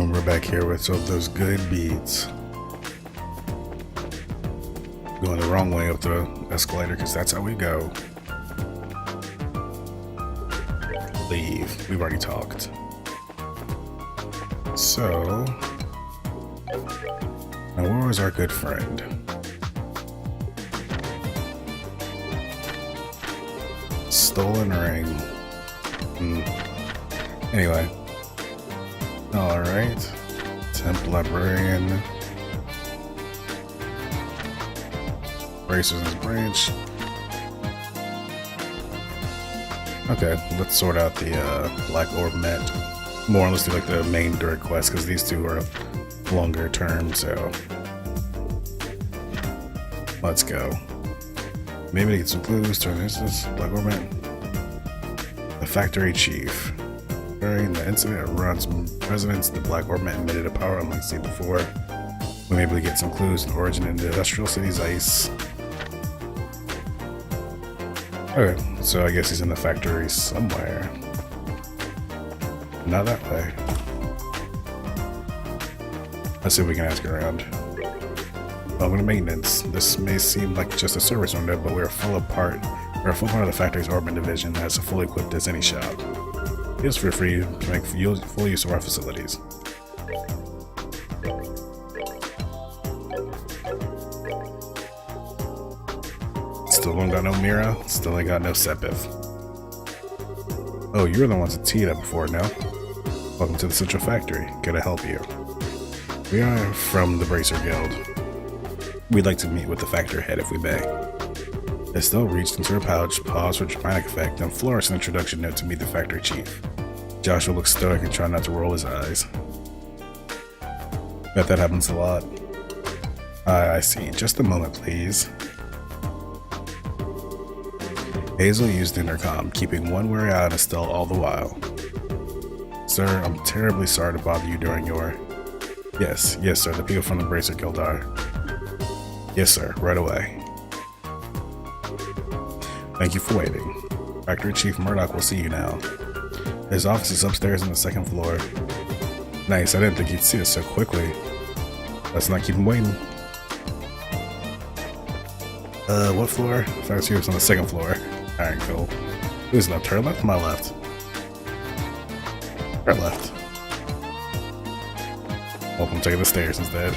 Boom, we're back here with some of those good beats. Going the wrong way up the escalator because that's how we go. Leave. We've already talked. So, now where was our good friend? Stolen ring. Anyway. Alright. Temp librarian. Bracers branch. Okay, let's sort out the Black Orb Met. More or less do like the main direct quest because these two are longer term, so let's go. Maybe to get some clues. Turn this Black Orb Met. The factory chief. During the incident at Ron's residence, the Black Orb Met emitted a power unlike seen before. We may be able to get some clues in origin in the industrial city's ice. Okay, so I guess he's in the factory somewhere. Not that way. Let's see if we can ask around. Welcome to maintenance. This may seem like just a service window, but we're a full part of the factory's orbit division that's as fully equipped as any shop. Feel free to make full use of our facilities. Still ain't got no Mira, still ain't got no Sepif. Oh, you're the ones that teed up before now. Welcome to the Central Factory. Can I help you? We are from the Bracer Guild. We'd like to meet with the factory head if we may. Estelle reached into her pouch, paused for dramatic effect, then flourished an introduction note to meet the factory chief. Joshua looked stoic and tried not to roll his eyes. Bet that happens a lot. I see. Just a moment, please. Hazel used the intercom, keeping one wary eye on Estelle all the while. Sir, I'm terribly sorry to bother you during your... Yes, sir, the people from the Bracer Guild are... Yes, sir, right away. Thank you for waiting. Factory Chief Murdoch will see you now. His office is upstairs on the second floor. Nice, I didn't think you'd see us so quickly. Let's not keep him waiting. What floor? Factory Chief was on the second floor. Alright, cool. Who's left? Her left? My left. Her left. Welcome, taking the stairs instead.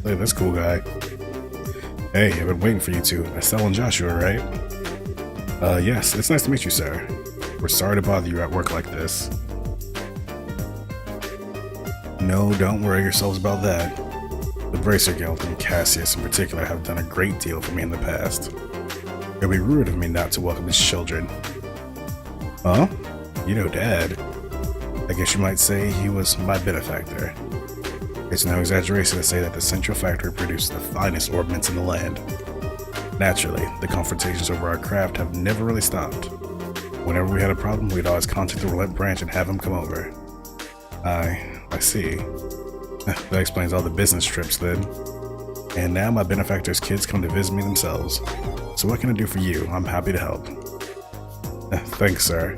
Look at this cool guy. Hey, I've been waiting for you two. Estelle and Joshua, right? Yes, it's nice to meet you, sir. We're sorry to bother you at work like this. No, don't worry yourselves about that. The Bracer Guild and Cassius in particular have done a great deal for me in the past. It would be rude of me not to welcome his children. Huh? You know Dad. I guess you might say he was my benefactor. It's no exaggeration to say that the Central Factory produced the finest orbments in the land. Naturally, the confrontations over our craft have never really stopped. Whenever we had a problem, we'd always contact the Relent branch and have him come over. I see. That explains all the business trips then. And now my benefactor's kids come to visit me themselves. So what can I do for you? I'm happy to help. Thanks, sir.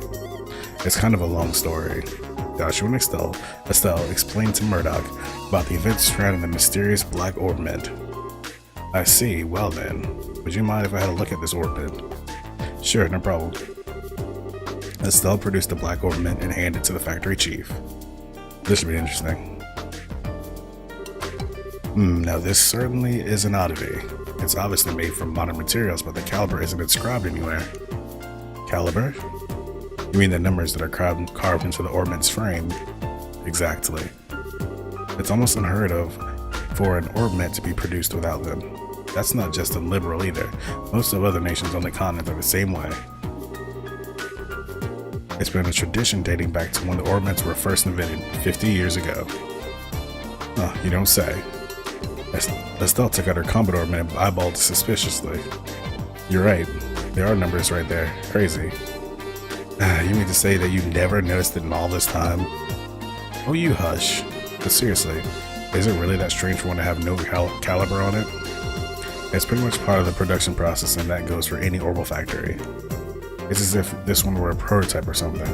It's kind of a long story. Joshua and Estelle explained to Murdoch about the events surrounding the mysterious Black Orb Mint. I see. Well then, would you mind if I had a look at this orb mint? Sure, no problem. Estelle produced the Black Orb Mint and handed it to the factory chief. This should be interesting. Now this certainly is an oddity. It's obviously made from modern materials, but the caliber isn't inscribed anywhere. Caliber? You mean the numbers that are carved into the orbment's frame? Exactly. It's almost unheard of for an orbment to be produced without them. That's not just illiberal either. Most of other nations on the continent are the same way. It's been a tradition dating back to when the orbments were first invented 50 years ago. Oh, you don't say. Estelle took out her combat orbment and eyeballed it suspiciously. You're right. There are numbers right there. Crazy. You mean to say that you never noticed it in all this time? Oh, you hush. But seriously, is it really that strange for one to have no caliber on it? It's pretty much part of the production process, and that goes for any orbital factory. It's as if this one were a prototype or something.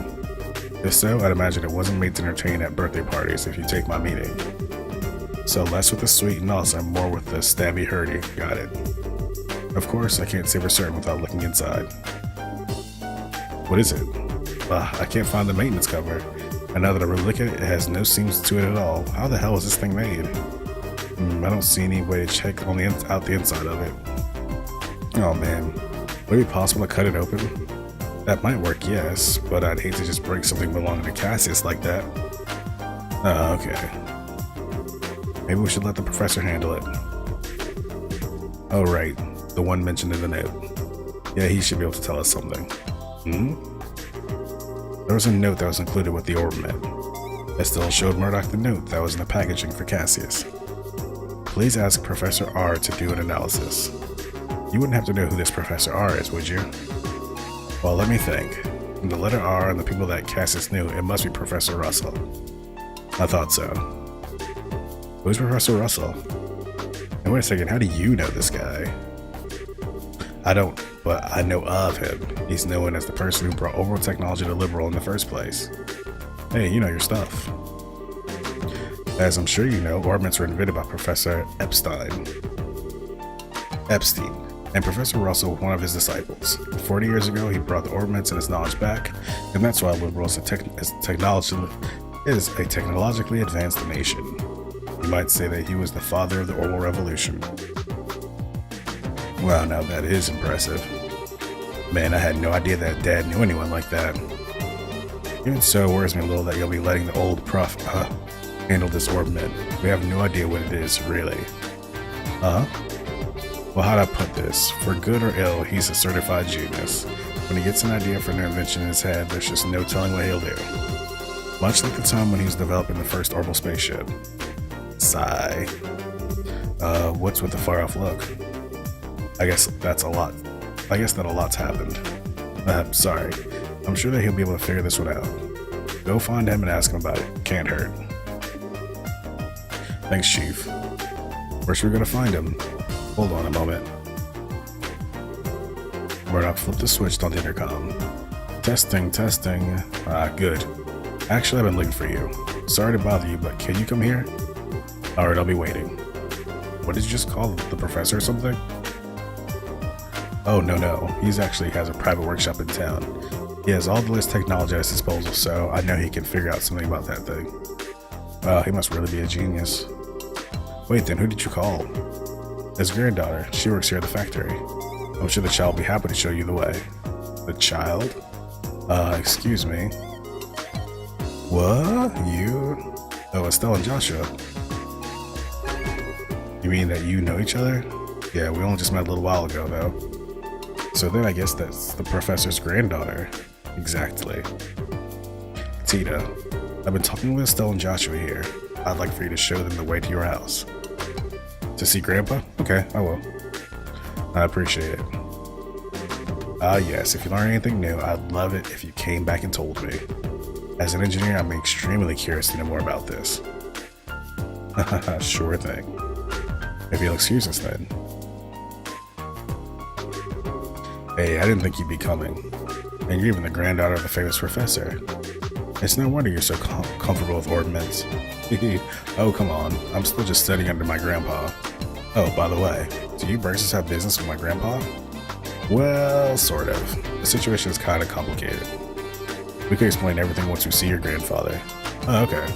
If so, I'd imagine it wasn't made to entertain at birthday parties, if you take my meaning. So less with the sweet and awesome, more with the stabby hurdy. Got it. Of course, I can't say for certain without looking inside. What is it? I can't find the maintenance cover. And now that I really look at it, it has no seams to it at all. How the hell is this thing made? I don't see any way to check on out the inside of it. Oh man, would it be possible to cut it open? That might work, yes, but I'd hate to just break something belonging to Cassius like that. Oh, okay. Maybe we should let the professor handle it. Oh right, the one mentioned in the note. Yeah, he should be able to tell us something. There was a note that was included with the Orbmet. It still showed Murdoch the note that was in the packaging for Cassius. Please ask Professor R to do an analysis. You wouldn't have to know who this Professor R is, would you? Well, let me think. From the letter R and the people that Cassius knew, it must be Professor Russell. I thought so. Who's Professor Russell? And wait a second, how do you know this guy? I don't, but I know of him. He's known as the person who brought orbital technology to Liberal in the first place. Hey, you know your stuff. As I'm sure you know, orbits were invented by Professor Epstein, and Professor Russell was one of his disciples. 40 years ago, he brought the orbits and his knowledge back, and that's why Liberal is a technologically advanced nation. You might say that he was the father of the orbital revolution. Wow, now that is impressive. Man, I had no idea that Dad knew anyone like that. Even so, it worries me a little that you'll be letting the old prof handle this Orbmet. We have no idea what it is, really. Well, how'd I put this? For good or ill, he's a certified genius. When he gets an idea for an invention in his head, there's just no telling what he'll do. Much like the time when he was developing the first orbital spaceship. Sigh. What's with the far-off look? I guess that a lot's happened. Sorry. I'm sure that he'll be able to figure this one out. Go find him and ask him about it. Can't hurt. Thanks, Chief. Where's we gonna find him? Hold on a moment. Murdoch flipped the switch on the intercom. Testing. Good. Actually, I've been looking for you. Sorry to bother you, but can you come here? Alright, I'll be waiting. What did you just call the professor or something? Oh, no. He actually has a private workshop in town. He has all the latest technology at his disposal, so I know he can figure out something about that thing. He must really be a genius. Wait, then who did you call? His granddaughter. She works here at the factory. I'm sure the child will be happy to show you the way. The child? Excuse me. What? You? Oh, Estelle and Joshua. You mean that you know each other? Yeah, we only just met a little while ago, though. So then I guess that's the professor's granddaughter. Exactly. Tita, I've been talking with Estelle and Joshua here. I'd like for you to show them the way to your house. To see Grandpa? Okay, I will. I appreciate it. Yes, if you learn anything new, I'd love it if you came back and told me. As an engineer, I'm extremely curious to know more about this. Sure thing. If you'll excuse us then. Hey, I didn't think you'd be coming. And you're even the granddaughter of the famous professor. It's no wonder you're so comfortable with orbments. Oh, come on. I'm still just studying under my grandpa. Oh, by the way, do you braces have business with my grandpa? Well, sort of. The situation is kind of complicated. We can explain everything once we see your grandfather. Oh, okay.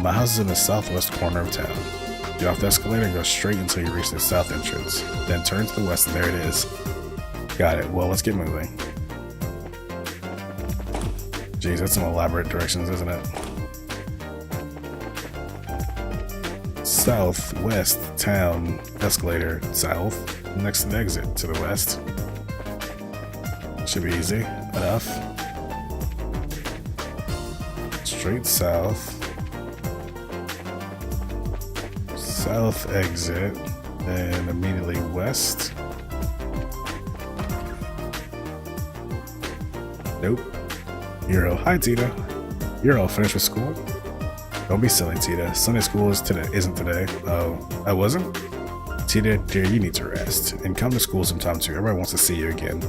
My house is in the southwest corner of town. Get off the escalator and go straight until you reach the south entrance. Then turn to the west and there it is. Got it. Well, let's get moving. Jeez, that's some elaborate directions, isn't it? Southwest town escalator south, next to the exit to the west. Should be easy enough. Straight south. South exit, and immediately west. Nope. You're all, hi Tita. You're all finished with school? Don't be silly, Tita. Sunday school isn't today. Oh, I wasn't? Tita, dear, you need to rest. And come to school sometime too. Everybody wants to see you again.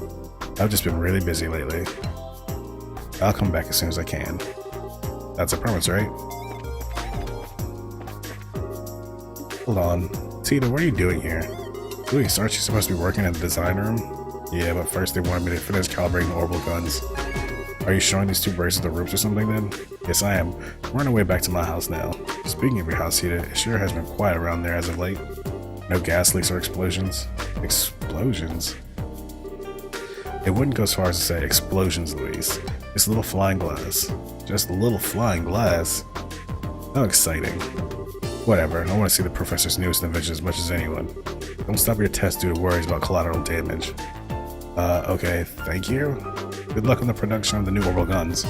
I've just been really busy lately. I'll come back as soon as I can. That's a promise, right? Hold on. Tita, what are you doing here? Luis, aren't you supposed to be working in the design room? Yeah, but first they wanted me to finish calibrating the orbital guns. Are you showing these two braces the ropes or something then? Yes, I am. We're on our way back to my house now. Speaking of your house, Tita, it sure has been quiet around there as of late. No gas leaks or explosions. Explosions? It wouldn't go as far as to say explosions, Luis. It's a little flying glass. Just a little flying glass? How exciting. Whatever, I want to see the professor's newest invention as much as anyone. Don't stop your test due to worries about collateral damage. Okay, thank you. Good luck on the production of the new orbital guns.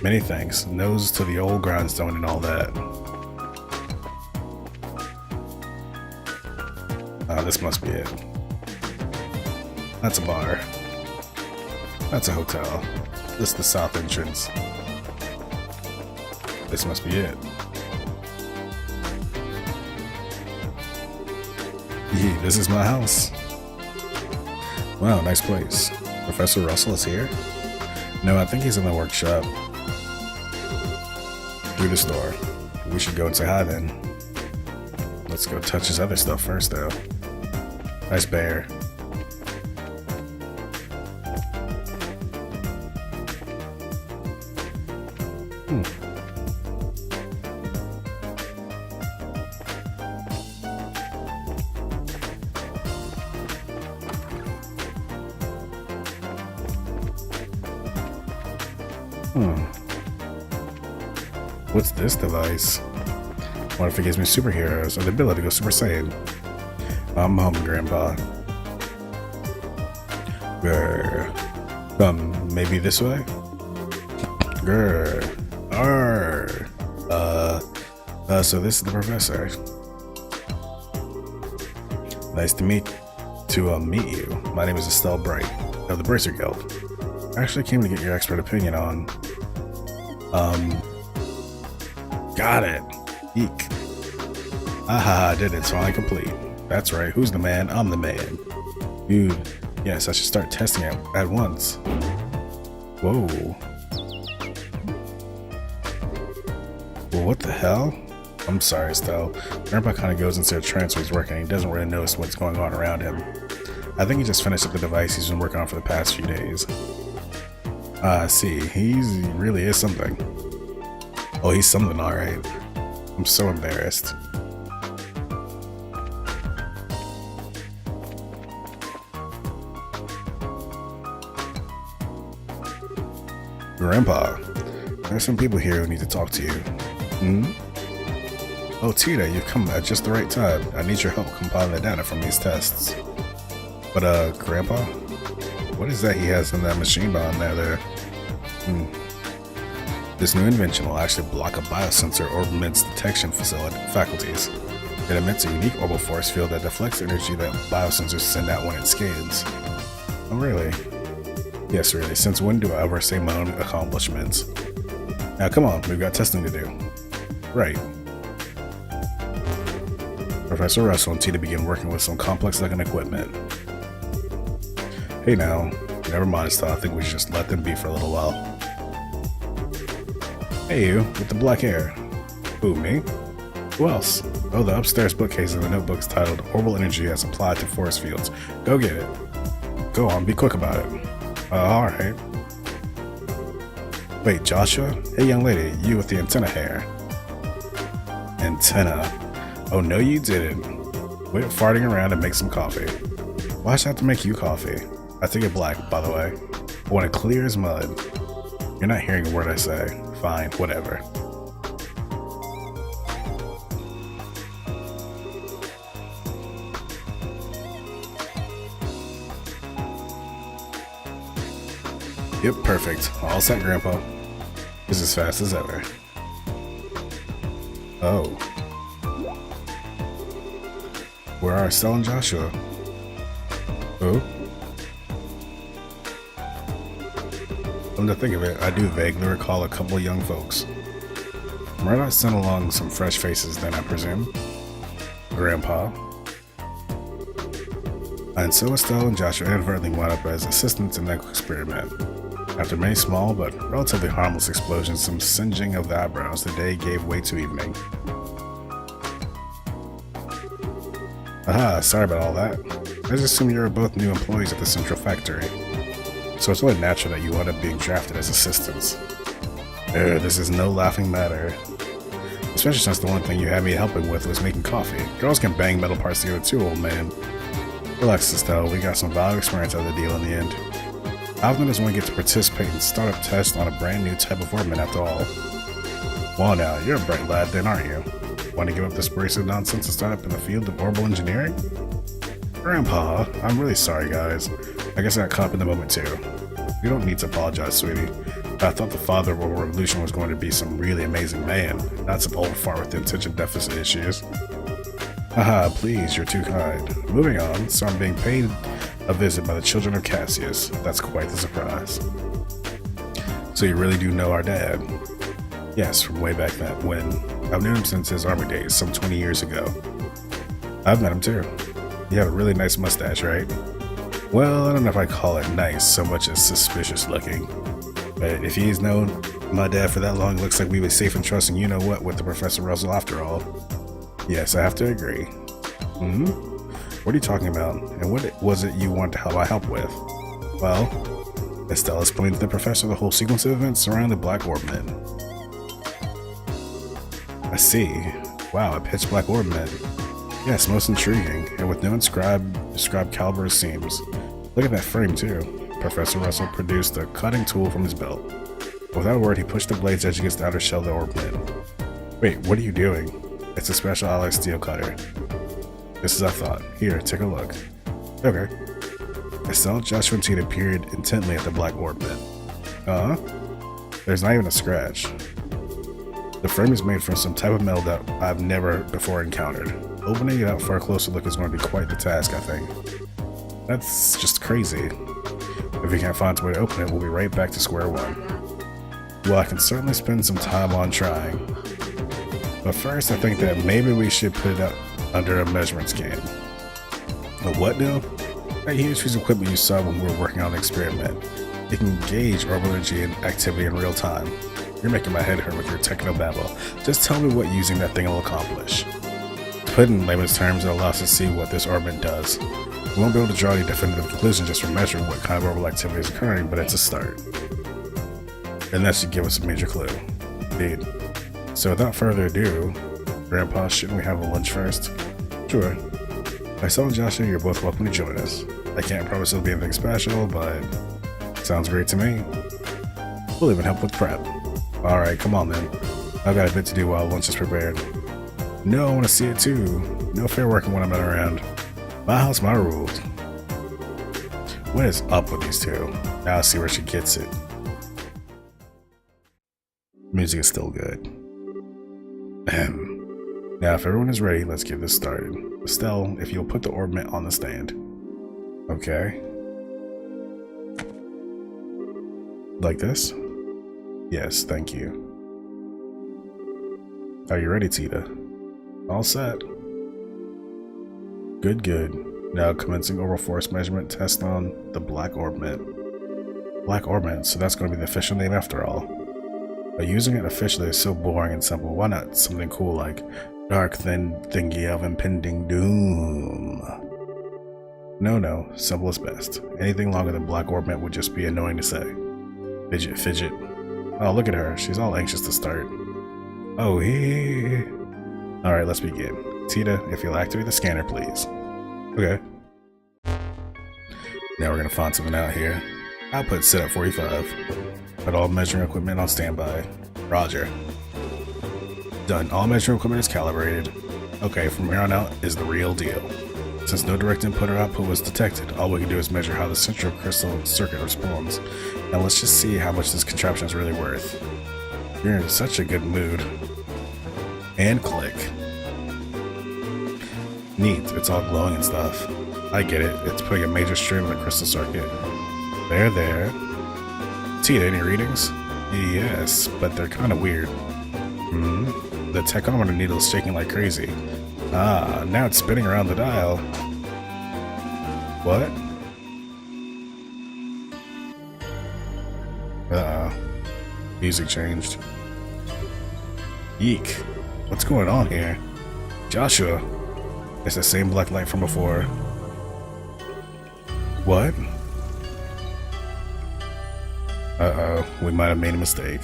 Many thanks. Nose to the old grindstone and all that. This must be it. That's a bar. That's a hotel. This is the south entrance. This must be it. Yeah, this is my house. Wow, nice place. Professor Russell is here? No, I think he's in the workshop. Through the store. We should go and say hi then. Let's go touch his other stuff first though. Nice bear. What's this device? What if it gives me superheroes or the ability to go Super Saiyan? I'm home, Grandpa. Grr. Maybe this way? Grr. Arr. So this is the professor. Nice to meet you. My name is Estelle Bright of the Bracer Guild. I actually came to get your expert opinion on got it. Eek. Aha, I did it, so I'm complete. That's right, who's the man? I'm the man. Dude, yes, I should start testing it at once. Whoa. Well, what the hell? I'm sorry, Estelle. Grandpa kind of goes into a trance when he's working. He doesn't really notice what's going on around him. I think he just finished up the device he's been working on for the past few days. I see. He really is something. Oh, he's something, alright. I'm so embarrassed. Grandpa, there's some people here who need to talk to you. Oh, Tita, you've come at just the right time. I need your help compiling the data from these tests. But, Grandpa? What is that he has in that machine behind there? This new invention will actually block a biosensor orbit's detection faculties. It emits a unique orbital force field that deflects the energy that biosensors send out when it scans. Oh, really? Yes, really. Since when do I ever say my own accomplishments? Now, come on, we've got testing to do. Right. Professor Russell and Tita begin working with some complex-looking equipment. Hey now, never mind, Estelle. I think we should just let them be for a little while. Hey you, with the black hair. Who, me? Who else? Oh, the upstairs bookcase in the notebook's titled Orbital Energy as Applied to Force Fields. Go get it. Go on, be quick about it. Alright. Wait, Joshua? Hey young lady, you with the antenna hair. Antenna? Oh no you didn't. Quit farting around and make some coffee. Why should I have to make you coffee? I take it black, by the way. I want it clear as mud. You're not hearing a word I say. Fine, whatever. Yep, perfect. All set, Grandpa. It's as fast as ever. Oh. Where are Estelle and Joshua? Oh? Come to think of it, I do vaguely recall a couple of young folks. Might I send along some fresh faces then, I presume? Grandpa? And so Estelle and Joshua inadvertently wound up as assistants in that experiment. After many small but relatively harmless explosions, some singeing of the eyebrows, the day gave way to evening. Aha, sorry about all that. I just assumed you were both new employees at the central factory. So it's only natural that you wound up being drafted as assistants. This is no laughing matter. Especially since the one thing you had me helping with was making coffee. Girls can bang metal parts together too, old man. Relax, Estelle, we got some valuable experience out of the deal in the end. Alvin doesn't want to get to participate in startup tests on a brand new type of orbit after all. Well now, you're a bright lad then, aren't you? Want to give up this brace of nonsense and start up in the field of orbital engineering? Grandpa, I'm really sorry guys. I guess I got caught up in the moment too. You don't need to apologize, sweetie. I thought the father of World Revolution was going to be some really amazing man, not some old fart with attention deficit issues. Haha, please, you're too kind. Moving on, so I'm being paid a visit by the children of Cassius. That's quite the surprise. So you really do know our dad? Yes, from way back then, when I've known him since his army days, some 20 years ago. I've met him too. He had a really nice mustache, right? Well, I don't know if I call it nice so much as suspicious looking. But if he's known my dad for that long, it looks like we were safe and trusting you know what with the Professor Russell after all. Yes, I have to agree. What are you talking about? And what was it you want to help with? Well, Estelle explained to the professor the whole sequence of events surrounding the Black Orbment. I see. Wow, a pitch black orbment. Yes, most intriguing, and with no described caliber it seems. Look at that frame too. Professor Russell produced a cutting tool from his belt. Without a word, he pushed the blade's edge against the outer shell of the orbment. Wait, what are you doing? It's a special alloy steel cutter. This is our thought. Here, take a look. Okay. Estelle, Joshua, and Tina peered intently at the black orbment. There's not even a scratch. The frame is made from some type of metal that I've never before encountered. Opening it out for a closer look is going to be quite the task, I think. That's just crazy. If we can't find a way to open it, we'll be right back to square one. Well, I can certainly spend some time on trying. But first, I think that maybe we should put it up under a measurement scan. But what now? That huge piece of equipment you saw when we were working on the experiment. It can gauge orbital energy and activity in real time. You're making my head hurt with your techno-babble. Just tell me what using that thing will accomplish. To put it in layman's terms, it allows us to see what this orbit does. We won't be able to draw any definitive conclusion just from measuring what kind of orbital activity is occurring, but it's a start. And that should give us a major clue. Indeed. So without further ado, Grandpa, shouldn't we have a lunch first? Sure. Myself and Joshua, you're both welcome to join us. I can't promise it'll be anything special, but sounds great to me. We'll even help with prep. Alright, come on then. I've got a bit to do while lunch is prepared. No, I want to see it too. No fair working when I'm not around. My house, my rules. What is up with these two? Now I see where she gets it. Music is still good. Now if everyone is ready, let's get this started. Estelle, if you'll put the orbment on the stand. Okay. Like this? Yes, thank you. Are you ready, Tita? All set. Good, good. Now commencing orbital force measurement test on the Black Orbment. Black Orbment, so that's going to be the official name after all. But using it officially is so boring and simple. Why not something cool like dark thin thingy of impending doom? No, simple is best. Anything longer than Black Orbment would just be annoying to say. Fidget. Oh, look at her. She's all anxious to start. Oh, hey. Alright, let's begin. Tita, if you'll activate the scanner, please. Okay. Now we're gonna find something out here. Output set at 45. Put all measuring equipment on standby. Roger. Done. All measuring equipment is calibrated. Okay, from here on out is the real deal. Since no direct input or output was detected, all we can do is measure how the central crystal circuit responds. Now let's just see how much this contraption is really worth. You're in such a good mood. And click. Neat, it's all glowing and stuff. I get it, it's putting a major strain on the crystal circuit. There. Tita, any readings? Yes, but they're kind of weird. The tachometer needle is shaking like crazy. Ah, now it's spinning around the dial. What? Uh-oh. Music changed. Eek. What's going on here? Joshua. It's the same black light from before. What? Uh-oh. We might have made a mistake.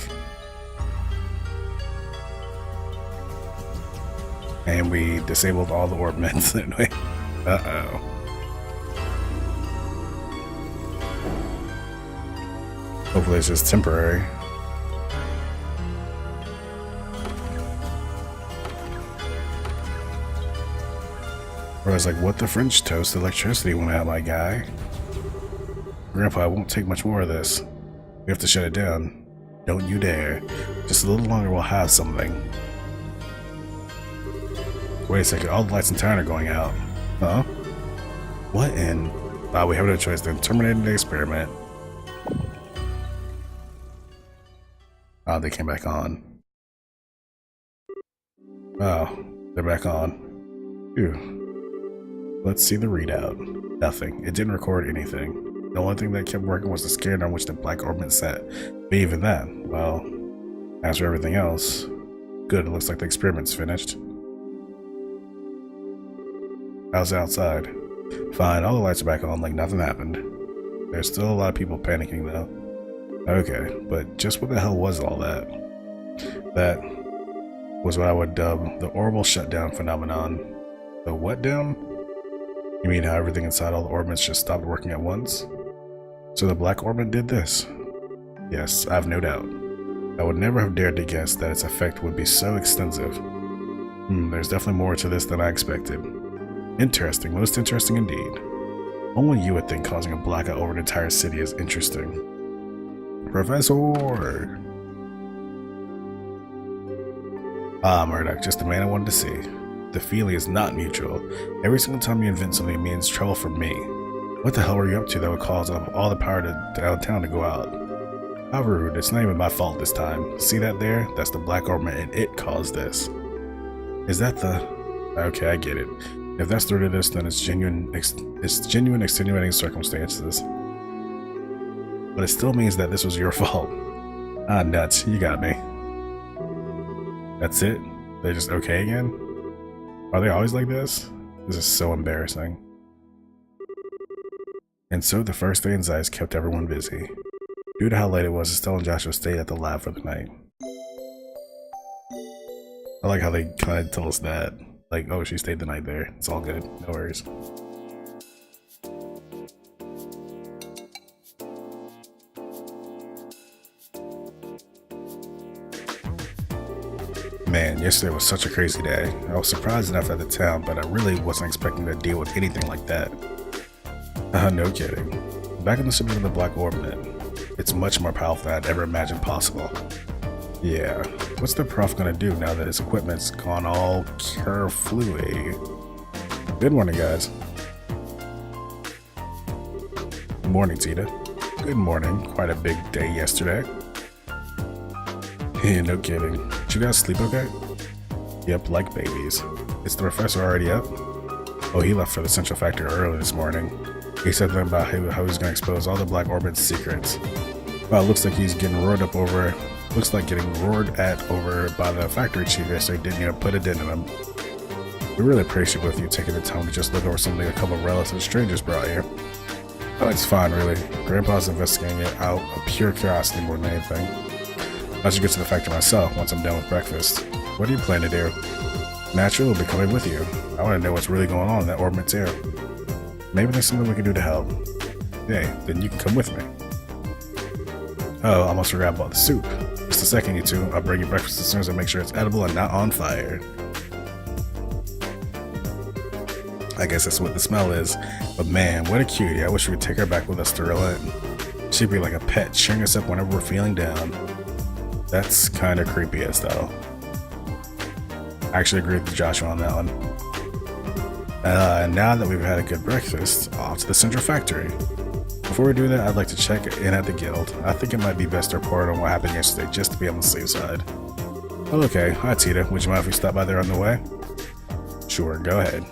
And we disabled all the orbments anyway. Uh-oh. Hopefully it's just temporary. Or I was like, what the French toast? Electricity went out, my guy. Grandpa, I won't take much more of this. We have to shut it down. Don't you dare. Just a little longer we'll have something. Wait a second, all the lights in town are going out. Huh? What in? We have no choice then. Terminating the experiment. They came back on. Oh, they're back on. Phew. Let's see the readout. Nothing. It didn't record anything. The only thing that kept working was the scanner on which the black orbit set. But even that, well, as for everything else, good, it looks like the experiment's finished. How's it outside? Fine, all the lights are back on like nothing happened. There's still a lot of people panicking though. Okay, but just what the hell was all that? That was what I would dub the orbital shutdown phenomenon. The what down? You mean how everything inside all the orbits just stopped working at once? So the black orbit did this? Yes, I have no doubt. I would never have dared to guess that its effect would be so extensive. There's definitely more to this than I expected. Interesting, most interesting indeed. Only you would think causing a blackout over an entire city is interesting. Professor! Murdoch, just the man I wanted to see. The feeling is not mutual. Every single time you invent something, it means trouble for me. What the hell were you up to that would cause all the power to downtown to go out? How rude, it's not even my fault this time. See that there? That's the black orbit and it caused this. Is that the... Okay, I get it. If that's the root of this, then it's genuine extenuating circumstances. But it still means that this was your fault. Ah, nuts, you got me. That's it? They're just okay again? Are they always like this? This is so embarrassing. And so the first day in Zeiss kept everyone busy. Due to how late it was, Estelle and Joshua stayed at the lab for the night. I like how they kind of tell us that. Like, oh, she stayed the night there. It's all good. No worries. Man, yesterday was such a crazy day. I was surprised enough at the town, but I really wasn't expecting to deal with anything like that. No kidding. Back in the city of the Black Orbit, it's much more powerful than I'd ever imagined possible. Yeah, what's the prof gonna do now that his equipment's gone all kerflooey? Good morning, guys. Good morning, Tita. Good morning. Quite a big day yesterday. Yeah, no kidding. Did you guys sleep okay? Yep, like babies. Is the professor already up? Oh, he left for the Central Factory early this morning. He said something about how he's gonna expose all the Black Orbit's secrets. Well, it looks like he's getting roared at over by the factory chief yesterday. Didn't even put a dent in him. We really appreciate both of you taking the time to just look over something a couple of relative strangers brought here. Oh, it's fine, really. Grandpa's investigating it out of pure curiosity more than anything. I should get to the factory myself once I'm done with breakfast. What do you plan to do? Naturally, we'll be coming with you. I want to know what's really going on in that orbit too. Maybe there's something we can do to help. Hey, then you can come with me. Oh, I almost forgot about the soup. Just a second, you two. I'll bring you breakfast as soon as I make sure it's edible and not on fire. I guess that's what the smell is. But man, what a cutie. I wish we could take her back with us to relent. She'd be like a pet, cheering us up whenever we're feeling down. That's kind of creepy as though. I actually agree with Joshua on that one. Now that we've had a good breakfast, off to the Central Factory. Before we do that, I'd like to check in at the guild. I think it might be best to report on what happened yesterday just to be on the safe side. Oh, okay. Hi, Tita. Would you mind if we stop by there on the way? Sure, go ahead.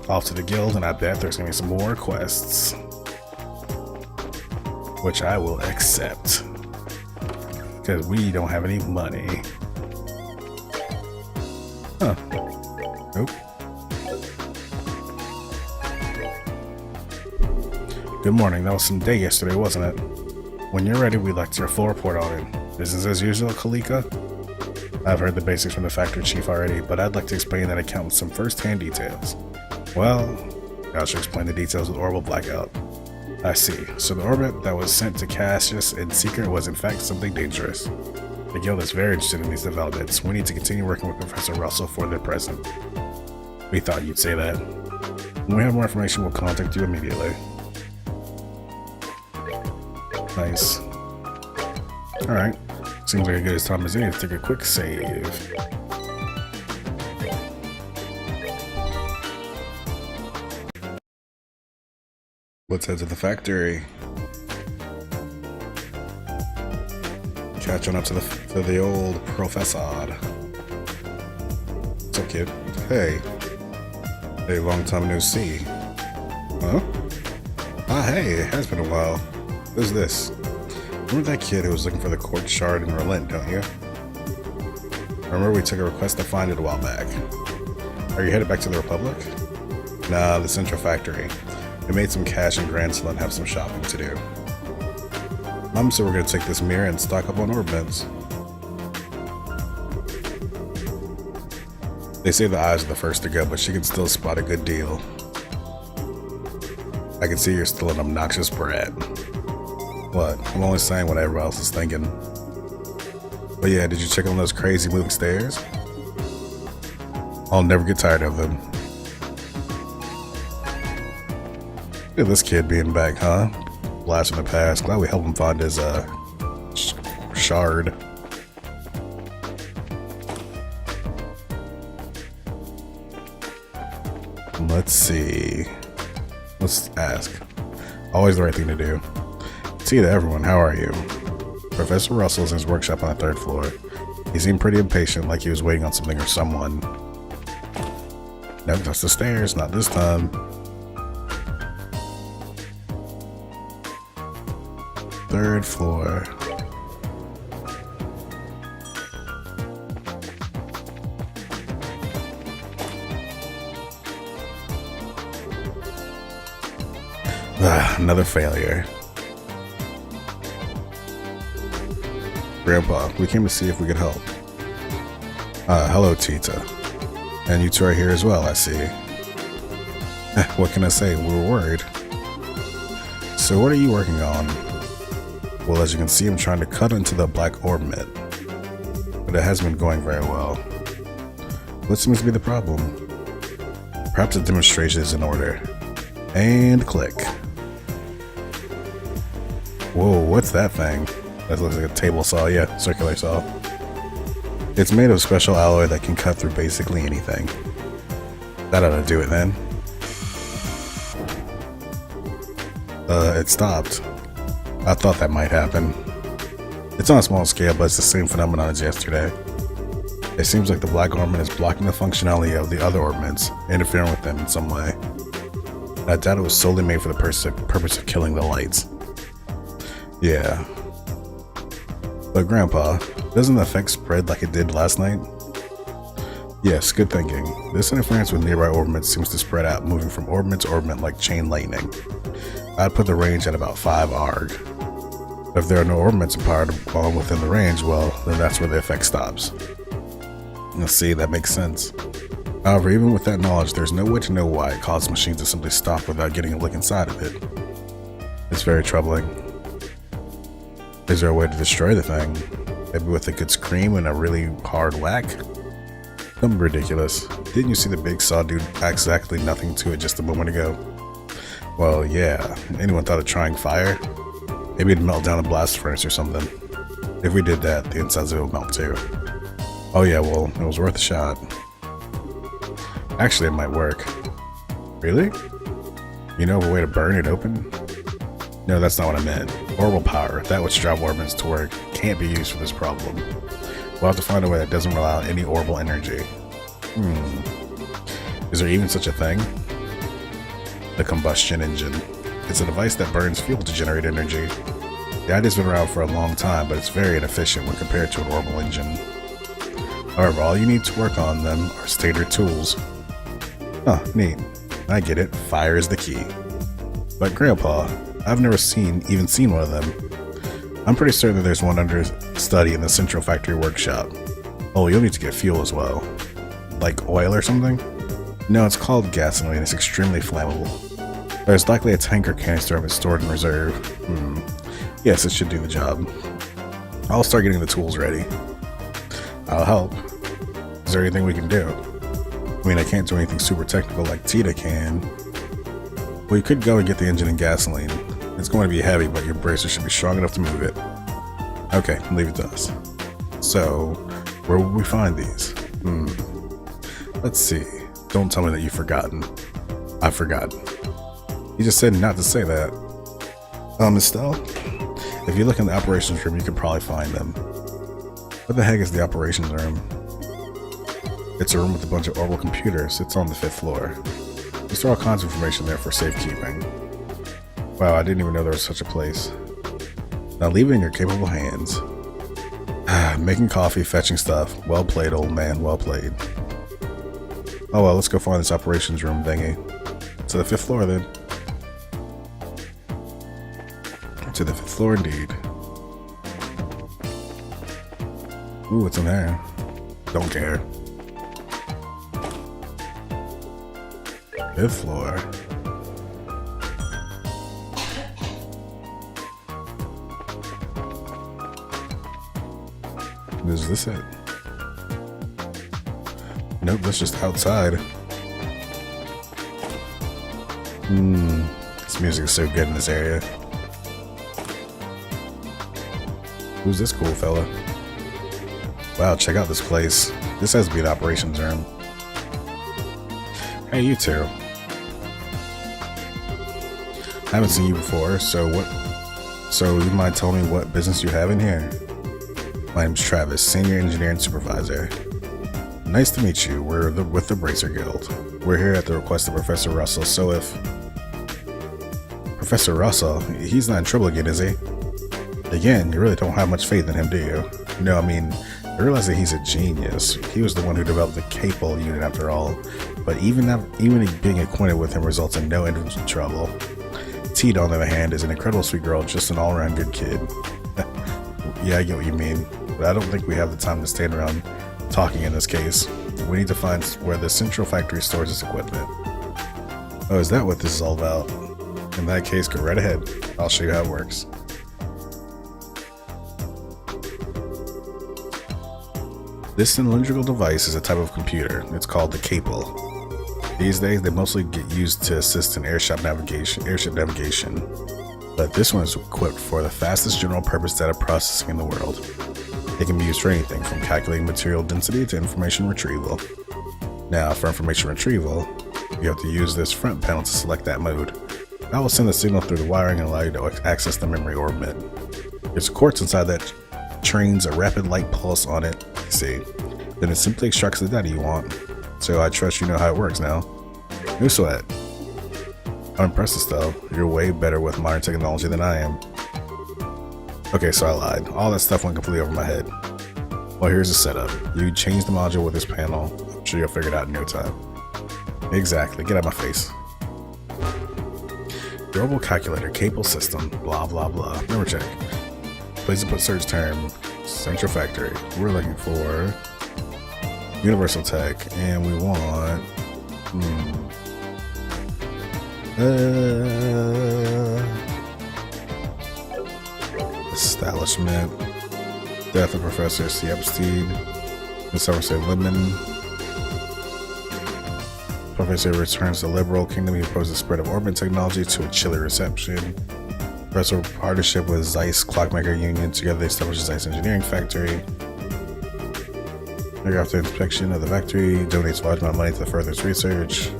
off to the guild, and I bet there's gonna be some more quests, which I will accept because we don't have any money. Huh. Nope. Good morning. That was some day yesterday, wasn't it? When you're ready, we'd like to full report on it. Business as usual, Kalika? I've heard the basics from the factory chief already, but I'd like to explain that account with some first-hand details. Well, I should explain the details with Orbital Blackout. I see. So the orbit that was sent to Cassius in secret was in fact something dangerous. The guild is very interested in these developments. We need to continue working with Professor Russell for the present. We thought you'd say that. When we have more information, we'll contact you immediately. Nice. Alright. Seems like a good time as any to take a quick save. Let's head to the factory. Catching up to the old professor. What's up, kid? Hey. Hey, long time no see. Huh? Ah, hey, it has been a while. Who's this? Remember that kid who was looking for the quartz shard in Berlin, don't you? I remember we took a request to find it a while back. Are you headed back to the Republic? Nah, the Central Factory. We made some cash in Gransel and have some shopping to do. Mom said we're gonna take this mirror and stock up on orbits. They say the eyes are the first to go, but she can still spot a good deal. I can see you're still an obnoxious brat. What? I'm only saying what everyone else is thinking. But yeah, did you check on those crazy moving stairs? I'll never get tired of them. Look at this kid being back, huh? Blast from the past. Glad we helped him find his, shard. Let's see. Let's ask. Always the right thing to do. See you to everyone, how are you? Professor Russell's in his workshop on the 3rd floor. He seemed pretty impatient, like he was waiting on something or someone. Nope, that's the stairs, not this time. 3rd floor. Another failure. Grandpa, we came to see if we could help. Hello, Tita. And you two are here as well, I see. What can I say? We were worried. So what are you working on? Well, as you can see, I'm trying to cut into the black orbit, but it hasn't been going very well. What seems to be the problem? Perhaps a demonstration is in order. And click. Whoa, what's that thing? That looks like a table saw, yeah, circular saw. It's made of special alloy that can cut through basically anything. That ought to do it then. It stopped. I thought that might happen. It's on a small scale, but it's the same phenomenon as yesterday. It seems like the black ornament is blocking the functionality of the other ornaments, interfering with them in some way. I doubt it was solely made for the purpose of killing the lights. Yeah. But Grandpa, doesn't the effect spread like it did last night? Yes, good thinking. This interference with nearby orbits seems to spread out, moving from orbit to orbit like chain lightning. I'd put the range at about 5 ARG. If there are no orbits apart while within the range, well, then that's where the effect stops. Let's see, that makes sense. However, even with that knowledge, there's no way to know why it causes machines to simply stop without getting a look inside of it. It's very troubling. Is there a way to destroy the thing? Maybe with a good scream and a really hard whack? Something ridiculous. Didn't you see the big saw dude exactly nothing to it just a moment ago? Well, yeah. Anyone thought of trying fire? Maybe it'd melt down a blast furnace or something. If we did that, the insides of it would melt too. Oh yeah, well, it was worth a shot. Actually, it might work. Really? You know of a way to burn it open? No, that's not what I meant. Orbital power, that which drive orbits to work, can't be used for this problem. We'll have to find a way that doesn't rely on any orbital energy. Is there even such a thing? The combustion engine. It's a device that burns fuel to generate energy. The idea's been around for a long time, but it's very inefficient when compared to an orbital engine. However, all you need to work on them are standard tools. Huh, neat. I get it. Fire is the key. But Grandpa, I've never even seen one of them. I'm pretty certain that there's one under study in the central factory workshop. Oh, you'll need to get fuel as well. Like oil or something? No, it's called gasoline. It's extremely flammable. There's likely a tank or canister of it stored in reserve. Yes, it should do the job. I'll start getting the tools ready. I'll help. Is there anything we can do? I mean, I can't do anything super technical like Tita can. Well, you could go and get the engine and gasoline. It's going to be heavy, but your bracer should be strong enough to move it. Okay, leave it to us. So, where will we find these? Let's see. Don't tell me that you've forgotten. I've forgotten. You just said not to say that. Estelle? If you look in the operations room, you can probably find them. What the heck is the operations room? It's a room with a bunch of orbital computers. It's on the 5th floor. We store all kinds of information there for safekeeping. Wow, I didn't even know there was such a place. Now leave it in your capable hands. Making coffee, fetching stuff. Well played, old man, well played. Oh well, let's go find this operations room thingy. To the 5th floor then. To the 5th floor indeed. Ooh, what's in there? Don't care. 5th floor. Is this it? Nope, that's just outside. This music is so good in this area. Who's this cool fella? Wow, check out this place. This has to be the operations room. Hey, you two. I haven't seen you before, so you mind telling me what business you have in here? My name's Travis, Senior Engineer and Supervisor. Nice to meet you. We're with the Bracer Guild. We're here at the request of Professor Russell, so if... Professor Russell? He's not in trouble again, is he? Again, you really don't have much faith in him, do you? No, I mean, I realize that he's a genius. He was the one who developed the Capel unit after all, but even being acquainted with him results in no individual trouble. Teed, on the other hand, is an incredible sweet girl, just an all-around good kid. Yeah, I get what you mean, but I don't think we have the time to stand around talking in this case. We need to find where the central factory stores its equipment. Oh, is that what this is all about? In that case, go right ahead. I'll show you how it works. This cylindrical device is a type of computer. It's called the Capel. These days, they mostly get used to assist in airship navigation, but this one is equipped for the fastest general purpose data processing in the world. It can be used for anything from calculating material density to information retrieval. Now, for information retrieval, you have to use this front panel to select that mode. That will send the signal through the wiring and allow you to access the memory orbit. There's a quartz inside that trains a rapid light pulse on it, you see. Then it simply extracts the data you want. So I trust you know how it works now. No sweat. I'm impressed though. You're way better with modern technology than I am. Okay, so I lied. All that stuff went completely over my head. Well, here's the setup. You change the module with this panel. I'm sure you'll figure it out in no time. Exactly. Get out of my face. Durable calculator, Capel system, blah blah blah. Number check. Please input search term, Central Factory. We're looking for Universal Tech, and we want establishment. Death of Professor C. Epstein. The Somerset Lemon. Professor returns to Liberal Kingdom. He proposed the spread of orbit technology to a chilly reception. Professor partnership with Zeiss Clockmaker Union. Together they established Zeiss Engineering Factory. After inspection of the factory, donates a large amount of money to further research.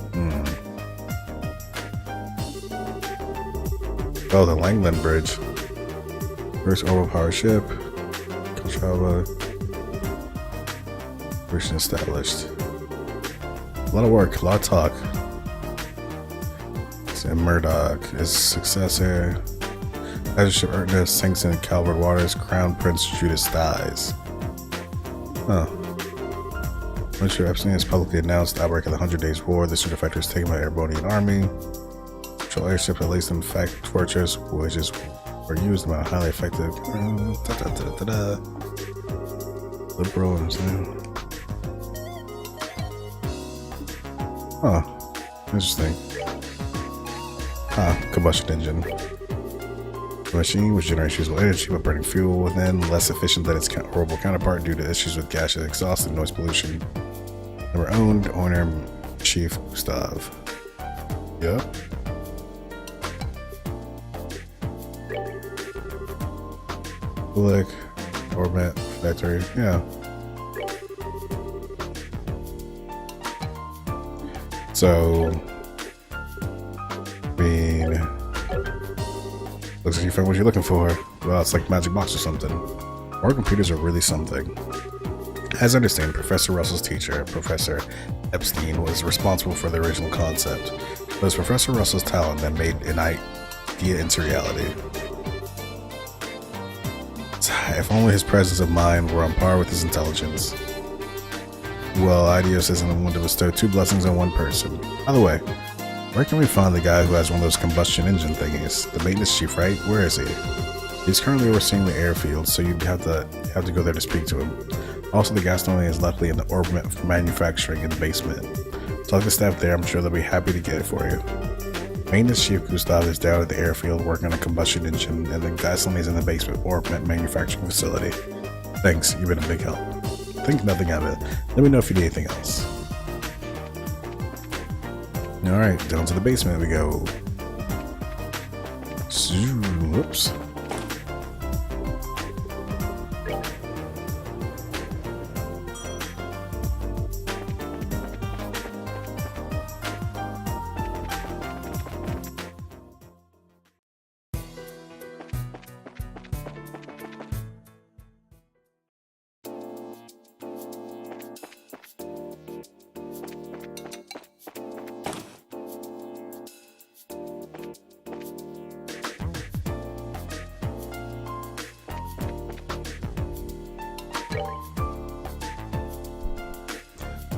Oh, the Langland Bridge. First orbital power ship. Contrava. Version established. A lot of work, a lot of talk. And Murdoch is successor. As ship Ernest sinks in Calvert waters, Crown Prince Judas dies. Huh. Once Epstein has publicly announced the outbreak of the 100 Days War, the Pseudo Factor is taken by the Airbonian army. Patrol airships at least in fact torches, which were used by a highly effective liberal and huh. Interesting. Combustion engine. The machine, which generates usable energy by burning fuel within, less efficient than its horrible counterpart due to issues with gaseous exhaust and noise pollution. Never owned, owner Chief Gustav. Yep. Click, format, factory, yeah. So, I mean, looks like you found what you're looking for. Well, it's like magic box or something. Our computers are really something. As I understand, Professor Russell's teacher, Professor Epstein, was responsible for the original concept. It was Professor Russell's talent that made an idea into reality. If only his presence of mind were on par with his intelligence. Well, Ideos isn't one to bestow two blessings on one person. By the way, where can we find the guy who has one of those combustion engine thingies? The maintenance chief, right? Where is he? He's currently overseeing the airfield, so you'd have to go there to speak to him. Also, the gasoline is likely in the orbit for manufacturing in the basement. Talk to the staff there, I'm sure they'll be happy to get it for you. Maintenance Chief Gustav is down at the airfield working on a combustion engine, and the gasoline is in the basement orbit manufacturing facility. Thanks, you've been a big help. Think nothing of it. Let me know if you need anything else. Alright, down to the basement we go. Whoops.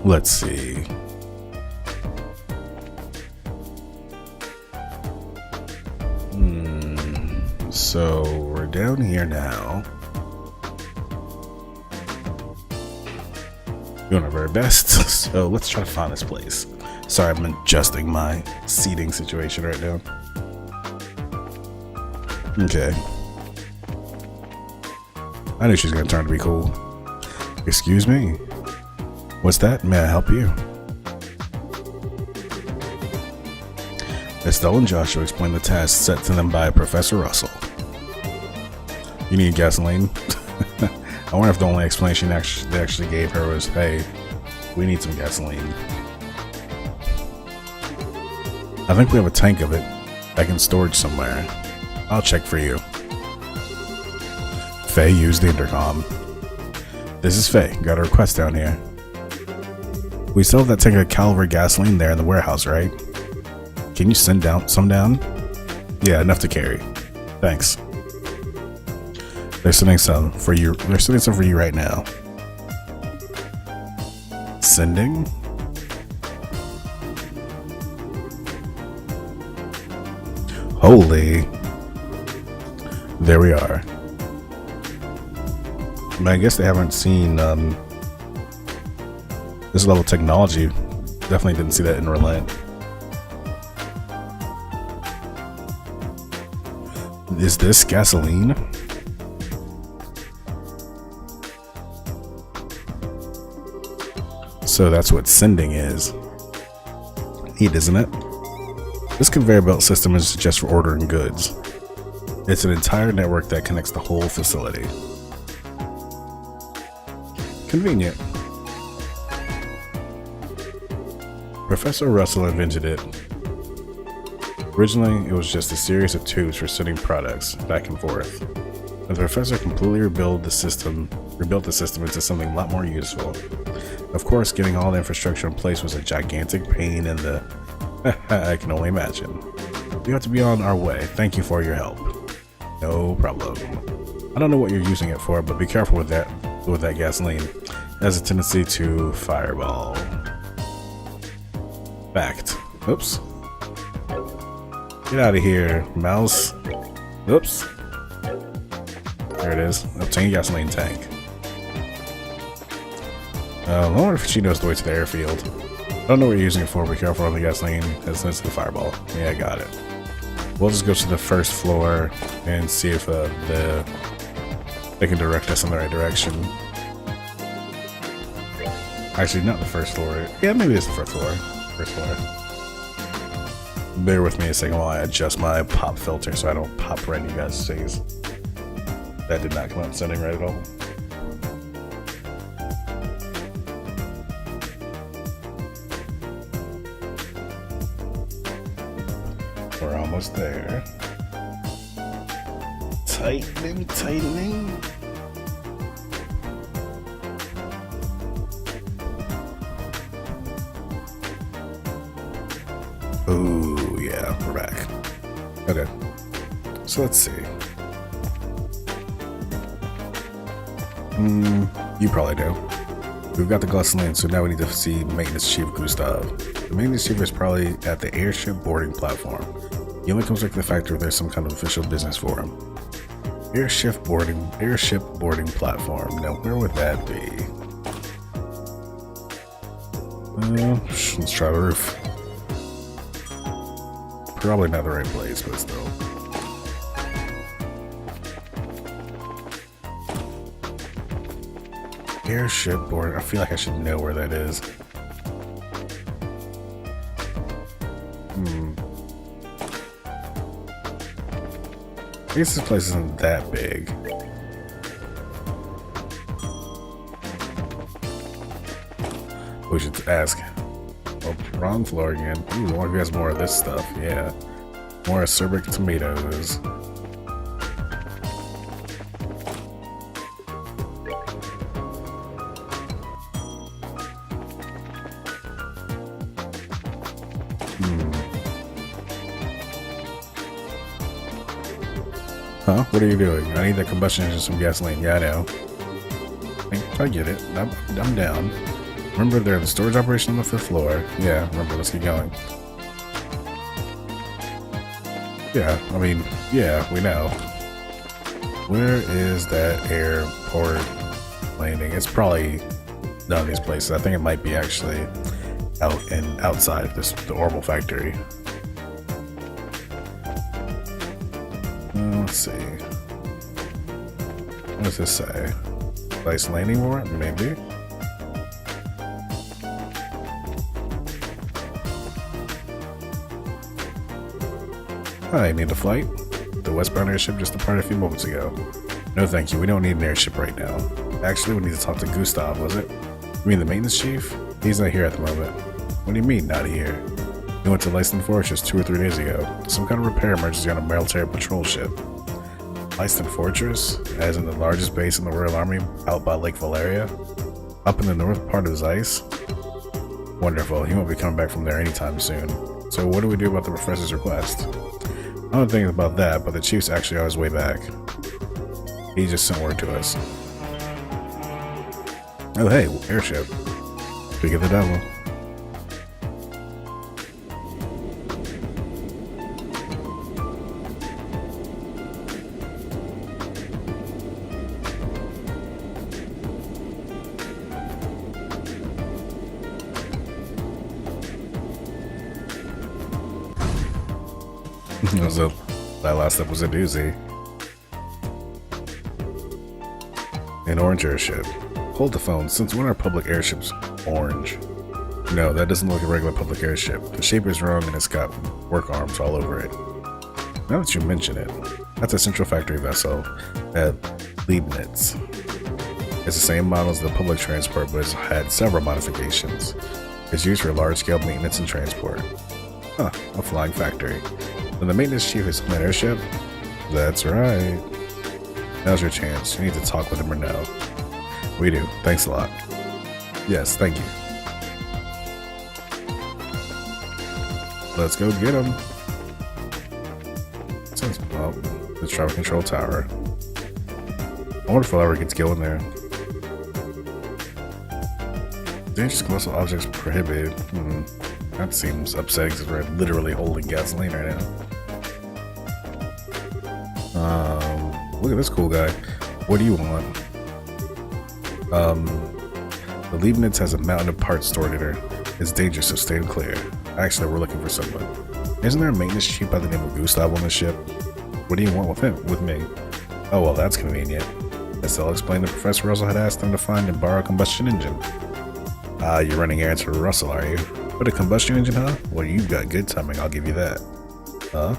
Let's see. So we're down here now. Doing our very best. So let's try to find this place. Sorry, I'm adjusting my seating situation right now. Okay. I knew she was gonna turn to be cool. Excuse me. What's that? May I help you? Estelle and Joshua explained the task set to them by Professor Russell. You need gasoline? I wonder if the only explanation they actually gave her was, hey, we need some gasoline. I think we have a tank of it back in storage somewhere. I'll check for you. Faye used the intercom. This is Faye. Got a request down here. We still have that tank of Calvary gasoline there in the warehouse, right? Can you send some down? Yeah, enough to carry. Thanks. They're sending some for you. They're sending some for you right now. Sending? Holy. There we are. I mean, I guess they haven't seen this level of technology. Definitely didn't see that in Relent. Is this gasoline? So that's what sending is. Neat, isn't it? This conveyor belt system is just for ordering goods. It's an entire network that connects the whole facility. Convenient. Professor Russell invented it. Originally, it was just a series of tubes for sending products back and forth. But the professor completely rebuilt the system into something a lot more useful. Of course, getting all the infrastructure in place was a gigantic pain in the I can only imagine. We have to be on our way. Thank you for your help. No problem. I don't know what you're using it for, but be careful with that gasoline. It has a tendency to fireball. Fact. Oops. Get out of here, mouse. Oops. There it is. Obtain gasoline tank. I wonder if she knows the way to the airfield. I don't know what you're using it for, be careful on the gasoline. It's the fireball. Yeah, I got it. We'll just go to the first floor and see if they can direct us in the right direction. Actually, not the first floor. Yeah, maybe it's the first floor. First floor. Bear with me a second while I adjust my pop filter so I don't pop right in you guys' face. That did not come out sounding right at all. We're almost there. Tightening, tightening. Ooh, yeah, we're back. Okay, so let's see. You probably do. We've got the gasoline, so now we need to see Maintenance Chief Gustav. The Maintenance Chief is probably at the airship boarding platform. He only comes back to the factory if there's some kind of official business for him. Airship boarding platform. Now, where would that be? Let's try the roof. Probably not the right place, but still. Airship board. I feel like I should know where that is. I guess this place isn't that big. We should ask. Oh, wrong floor again. Ooh, I wonder if he has more of this stuff. Yeah. More acerbic tomatoes. Huh? What are you doing? I need that combustion engine, some gasoline. Yeah, I know. I get it. I'm down. Remember, they're the storage operation on the 5th floor. Yeah, remember, let's get going. Yeah, I mean, yeah, we know. Where is that airport landing? It's probably none of these places. I think it might be actually outside of the Orbital factory. Let's see. What does this say? Nice landing warrant? Maybe. Hi, need a flight? The westbound airship just departed a few moments ago. No thank you, we don't need an airship right now. Actually, we need to talk to Gustav, was it? You mean the maintenance chief? He's not here at the moment. What do you mean, not here? He went to Leiston Fortress 2 or 3 days ago. Some kind of repair emergency on a military patrol ship. Leiston Fortress, as in the largest base in the Royal Army out by Lake Valeria? Up in the north part of Zeiss? Wonderful, he won't be coming back from there anytime soon. So what do we do about the professor's request? I don't think about that, but the chief's actually on his way back. He just sent word to us. Oh hey, airship. Speak of the devil. That last step was a doozy. An orange airship. Hold the phone, since when are public airships orange? No, that doesn't look like a regular public airship. The shape is wrong and it's got work arms all over it. Now that you mention it, that's a central factory vessel at Leibniz. It's the same model as the public transport, but it's had several modifications. It's used for large-scale maintenance and transport. Huh, a flying factory. And the maintenance chief is on that airship? That's right. Now's your chance. You need to talk with him or no. We do. Thanks a lot. Yes, thank you. Let's go get him. Well, the traffic control tower. I wonder if I'll ever get to go in there. Dangerous combustible objects prohibited. That seems upsetting because we're literally holding gasoline right now. Look at this cool guy. What do you want? The Leibniz has a mountain of parts stored in her. It's dangerous, so stay clear. Actually, we're looking for someone. Isn't there a maintenance chief by the name of Gustav on the ship? What do you want with him? With me? Oh, well, that's convenient. Guess I'll explain that Professor Russell had asked them to find and borrow a combustion engine. Ah, you're running errands for Russell, are you? But a combustion engine, huh? Well, you've got good timing, I'll give you that. Huh?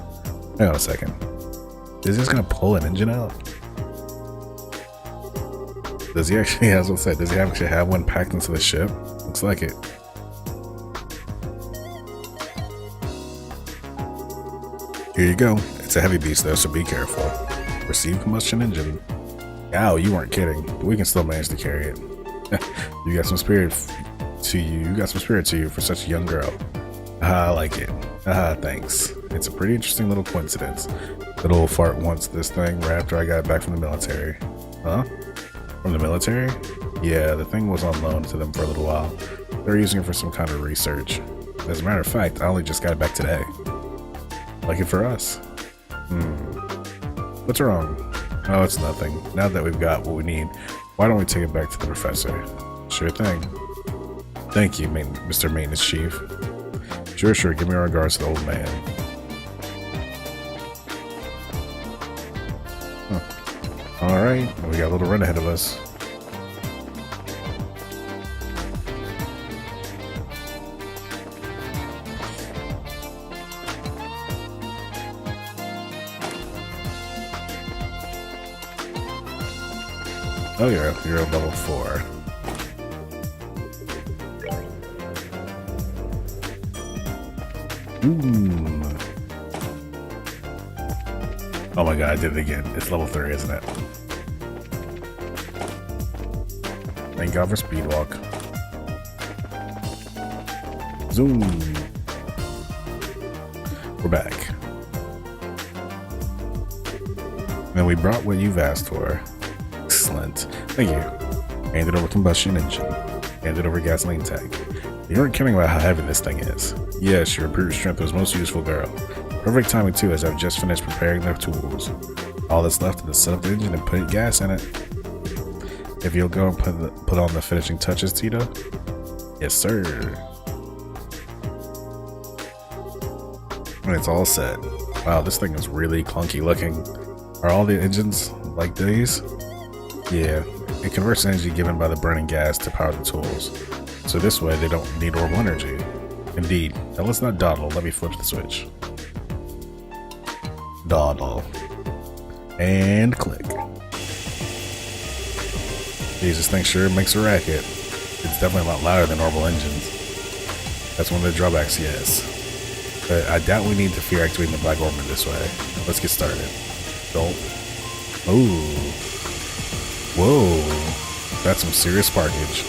Hang on a second. Is he just gonna pull an engine out? Does he actually, as I said, does he actually have one packed into the ship? Looks like it. Here you go. It's a heavy beast though, so be careful. Receive combustion engine. Ow, you weren't kidding. But we can still manage to carry it. You got some spirit to you. You got some spirit to you for such a young girl. I like it. Thanks. It's a pretty interesting little coincidence. Good old fart wants this thing right after I got it back from the military. Huh? From the military? Yeah, the thing was on loan to them for a little while. They were using it for some kind of research. As a matter of fact, I only just got it back today. Like it for us. What's wrong? Oh, it's nothing. Now that we've got what we need, why don't we take it back to the professor? Sure thing. Thank you, Mr. Maintenance Chief. Sure. Give me our regards to the old man. Alright, we got a little run ahead of us. Oh, you're at level 4. Oh my god, I did it again. It's level 3, isn't it? Thank God for speed walk. Zoom. We're back. And we brought what you've asked for. Excellent. Thank you. Handed over combustion engine. Handed over gasoline tank. You weren't kidding about how heavy this thing is. Yes, your brute strength was most useful, girl. Perfect timing too, as I've just finished preparing their tools. All that's left is to set up the engine and put gas in it. If you'll go and put on the finishing touches, Tito. Yes, sir. And it's all set. Wow, this thing is really clunky looking. Are all the engines like these? Yeah, it converts energy given by the burning gas to power the tools. So this way they don't need orbital energy. Indeed. Now let's not dawdle, let me flip the switch. Dawdle. And click. Jeez, this thing sure makes a racket. It's definitely a lot louder than normal engines. That's one of the drawbacks, yes. But I doubt we need to fear activating the Black Orb this way. Let's get started. Don't. Ooh. Whoa. That's some serious sparkage.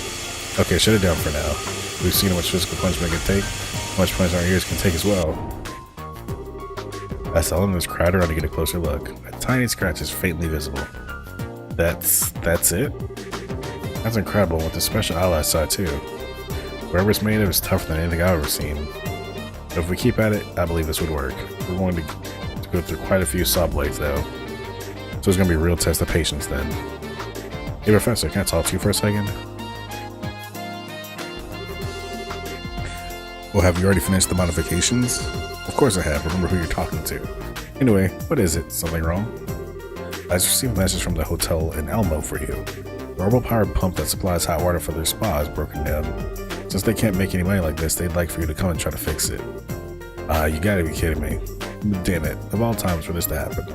Okay, shut it down for now. We've seen how much physical punishment can take, how much punishment our ears can take as well. I saw him in this crowd around to get a closer look. A tiny scratch is faintly visible. That's it? That's incredible with the special ally side too. Whatever it's made of is tougher than anything I've ever seen. But if we keep at it, I believe this would work. We're going to go through quite a few saw blades though. So it's going to be a real test of patience then. Hey Professor, can I talk to you for a second? Well, have you already finished the modifications? Of course I have, remember who you're talking to. Anyway, what is it? Something wrong? I just received a message from the hotel in Elmo for you. The orbital-powered pump that supplies hot water for their spa is broken down. Since they can't make any money like this, they'd like for you to come and try to fix it. You gotta be kidding me. Damn it, of all times for this to happen.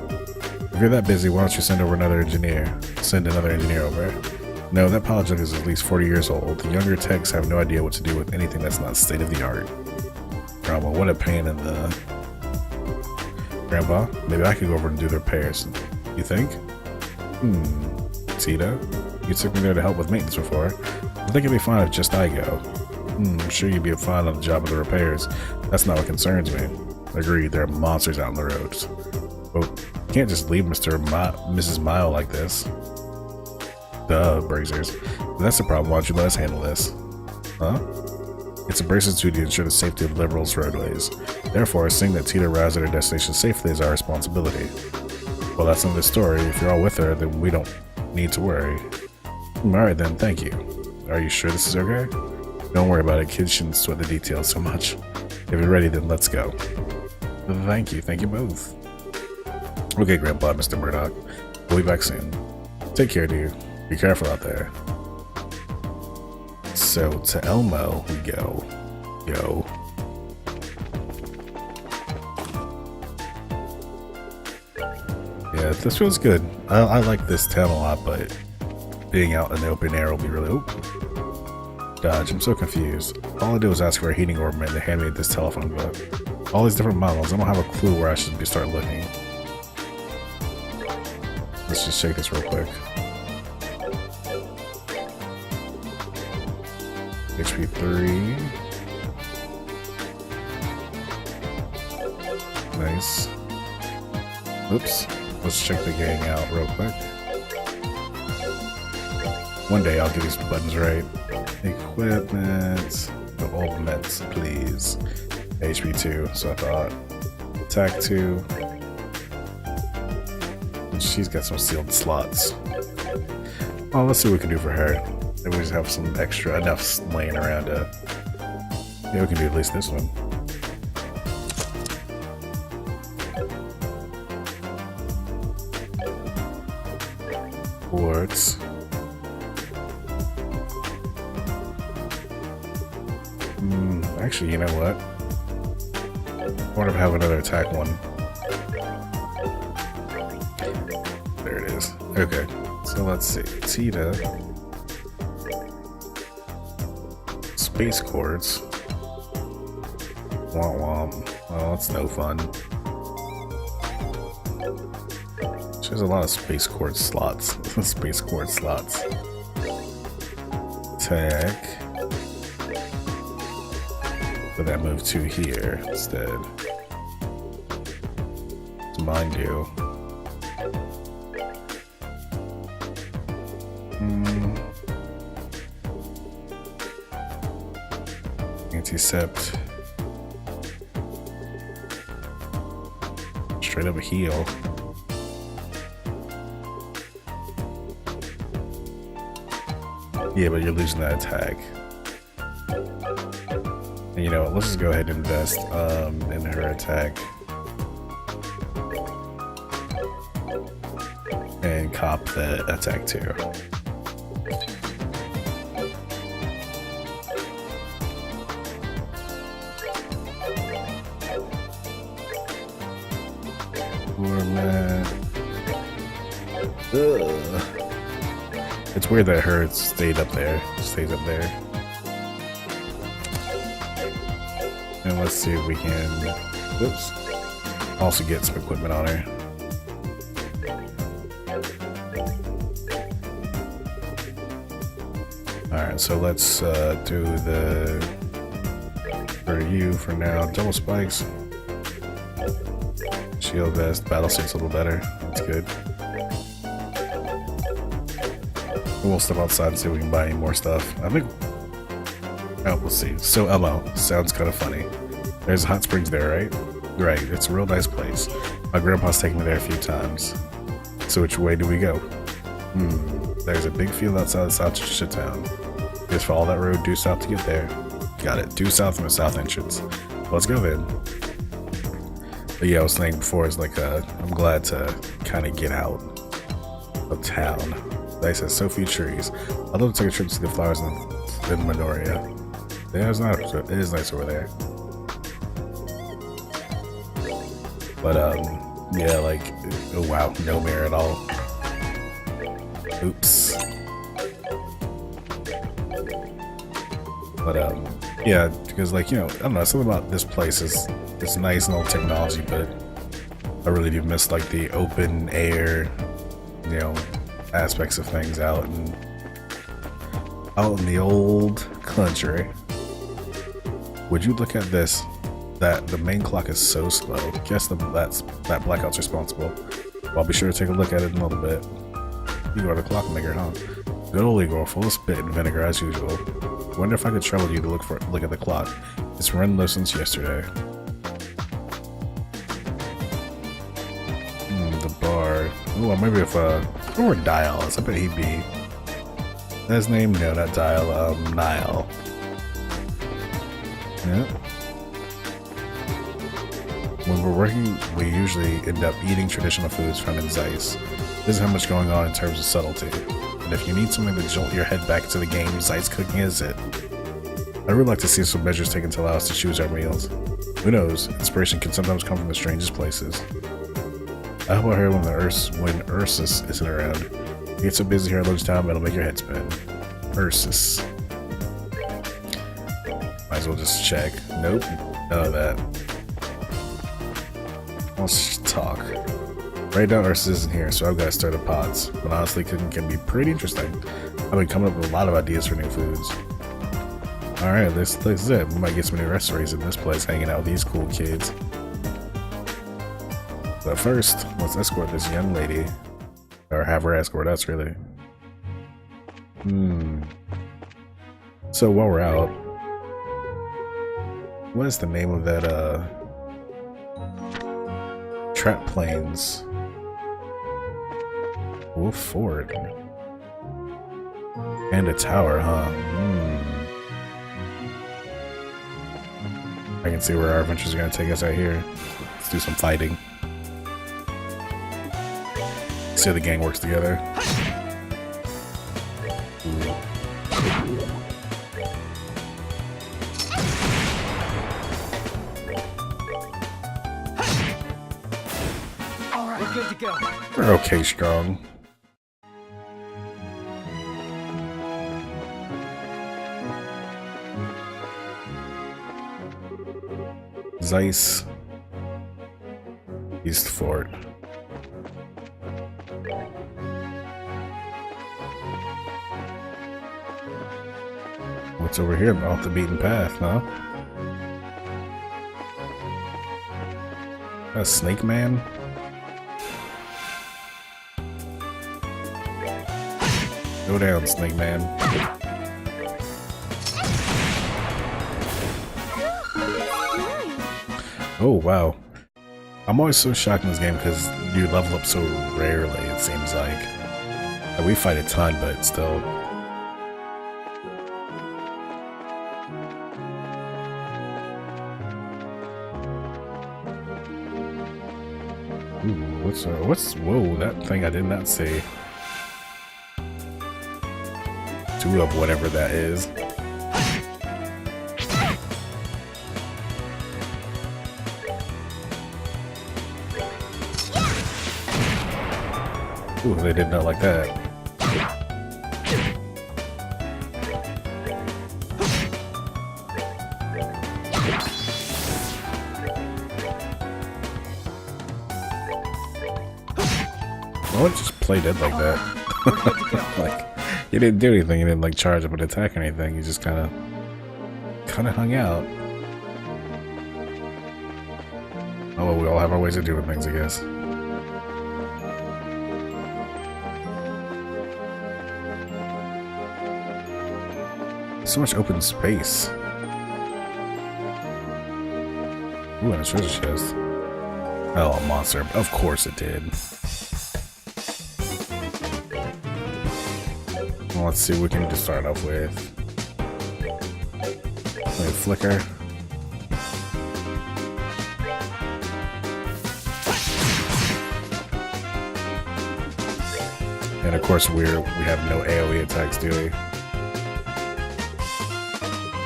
If you're that busy, why don't you send another engineer over? No, that pile of junk is at least 40 years old. The younger techs have no idea what to do with anything that's not state-of-the-art. Grandma, what a pain in the... Grandpa, maybe I could go over and do the repairs. You think? Tita, you took me there to help with maintenance before. I think it'd be fine if just I go. I'm sure you'd be fine on the job of the repairs. That's not what concerns me. Agreed, there are monsters out on the roads. But you can't just leave Mrs. Mile like this. Duh, Brazers. If that's the problem, why don't you let us handle this? Huh? It's a bracer's duty to ensure the safety of Liberal's roadways. Therefore, seeing that Tita arrives at her destination safely is our responsibility. Well, that's another story. If you're all with her, then we don't need to worry. Alright then, thank you. Are you sure this is okay? Don't worry about it, kids shouldn't sweat the details so much. If you're ready, then let's go. Thank you both. Okay, Grandpa, Mr. Murdoch. We'll be back soon. Take care, dude. Be careful out there. So, to Elmo we go. Yeah, this feels good. I like this town a lot, but being out in the open air will be really... Oop. Dodge, I'm so confused. All I did was ask for a heating ornament and they handed me this telephone book. All these different models, I don't have a clue where I should start looking. Let's just check this real quick. HP 3. Nice. Oops. Let's check the gang out real quick. One day I'll get these buttons right. Equipment. The ultimates, please. HP 2, so I thought. Attack 2. And she's got some sealed slots. Oh, let's see what we can do for her. If we just have some extra, enough laying around to... Yeah, we can do at least this one. Quartz. Actually, you know what? I wonder if I have another attack one. There it is. Okay, so let's see. Tita. Space quartz. Womp womp. Oh, that's no fun. She has a lot of space quartz slots. Space quartz slots. Attack. But that move to here instead. What's mine do? Anticept. Straight up a heal. Yeah, but you're losing that attack. And you know what, let's just go ahead and invest in her attack. And cop the attack too. It's weird that her stays up there. And let's see if we can, oops, also get some equipment on her. Alright, so let's do the, for you for now, double spikes. Shield vest, battle suit's a little better, that's good. We'll step outside and see if we can buy any more stuff. I think, oh, we'll see. So Elmo, sounds kind of funny. There's hot springs there, right? Right, it's a real nice place. My grandpa's taken me there a few times. So which way do we go? There's a big field outside the south of town. Just follow that road due south to get there. Got it, due south from the south entrance. Let's go then. But yeah, I was saying before, it's like, I'm glad to kind of get out of town. Nice, has so few trees. I'd love to take a trip to the flowers in Minoria. Yeah, it is nice over there. But yeah, like, oh wow, no mirror at all. Oops. But yeah, because like, you know, I don't know, something about this place is, it's nice and all technology, but I really do miss like the open air, you know, aspects of things out in the old country. Would you look at this? That the main clock is so slow. Guess that blackout's responsible. Well, I'll be sure to take a look at it in a little bit. You are the clockmaker, huh? Good old Igor, full of spit and vinegar as usual. Wonder if I could trouble you to look at the clock. It's run low since yesterday. The bar. Oh, maybe if or Dial. I bet he'd be. His name? No, not Dial. Niall. Yeah. When we're working, we usually end up eating traditional foods found in Zeiss. There's how much going on in terms of subtlety. And if you need something to jolt your head back into the game, Zeiss cooking is it. I would like to see some measures taken to allow us to choose our meals. Who knows, inspiration can sometimes come from the strangest places. I hope I hear when Ursus isn't around. You get so busy here at lunchtime, it'll make your head spin. Ursus. Might as well just check. Nope, none of that. Let's talk. Right now, Ursus isn't here, so I've got to start the pots. But honestly, cooking can be pretty interesting. I've been coming up with a lot of ideas for new foods. Alright, this is it. We might get some new restaurants in this place hanging out with these cool kids. But first, let's escort this young lady. Or have her escort us, really. So while we're out, what is the name of that, Trap Plains? Wolf Fort. And a tower, huh? I can see where our adventures are going to take us out here. Let's do some fighting. See how the gang works together. Alright, we're good to go. We're okay strong. Zeiss East Fort. What's over here? Off the beaten path, huh? A snake man? Go down, snake man. Oh, wow. I'm always so shocked in this game because you level up so rarely, it seems like. We fight a ton, but still. Ooh, whoa, that thing I did not see. Two of whatever that is. Ooh, they did not like that. Why would it just play dead like that? Like, you didn't do anything, you didn't like charge up an attack or anything, you just kinda hung out. Oh well, we all have our ways of doing things, I guess. So much open space. Ooh, and a treasure chest. Oh, a monster. Of course it did. Well, let's see what we can just start off with. Let me flicker. And of course we have no AoE attacks, do we?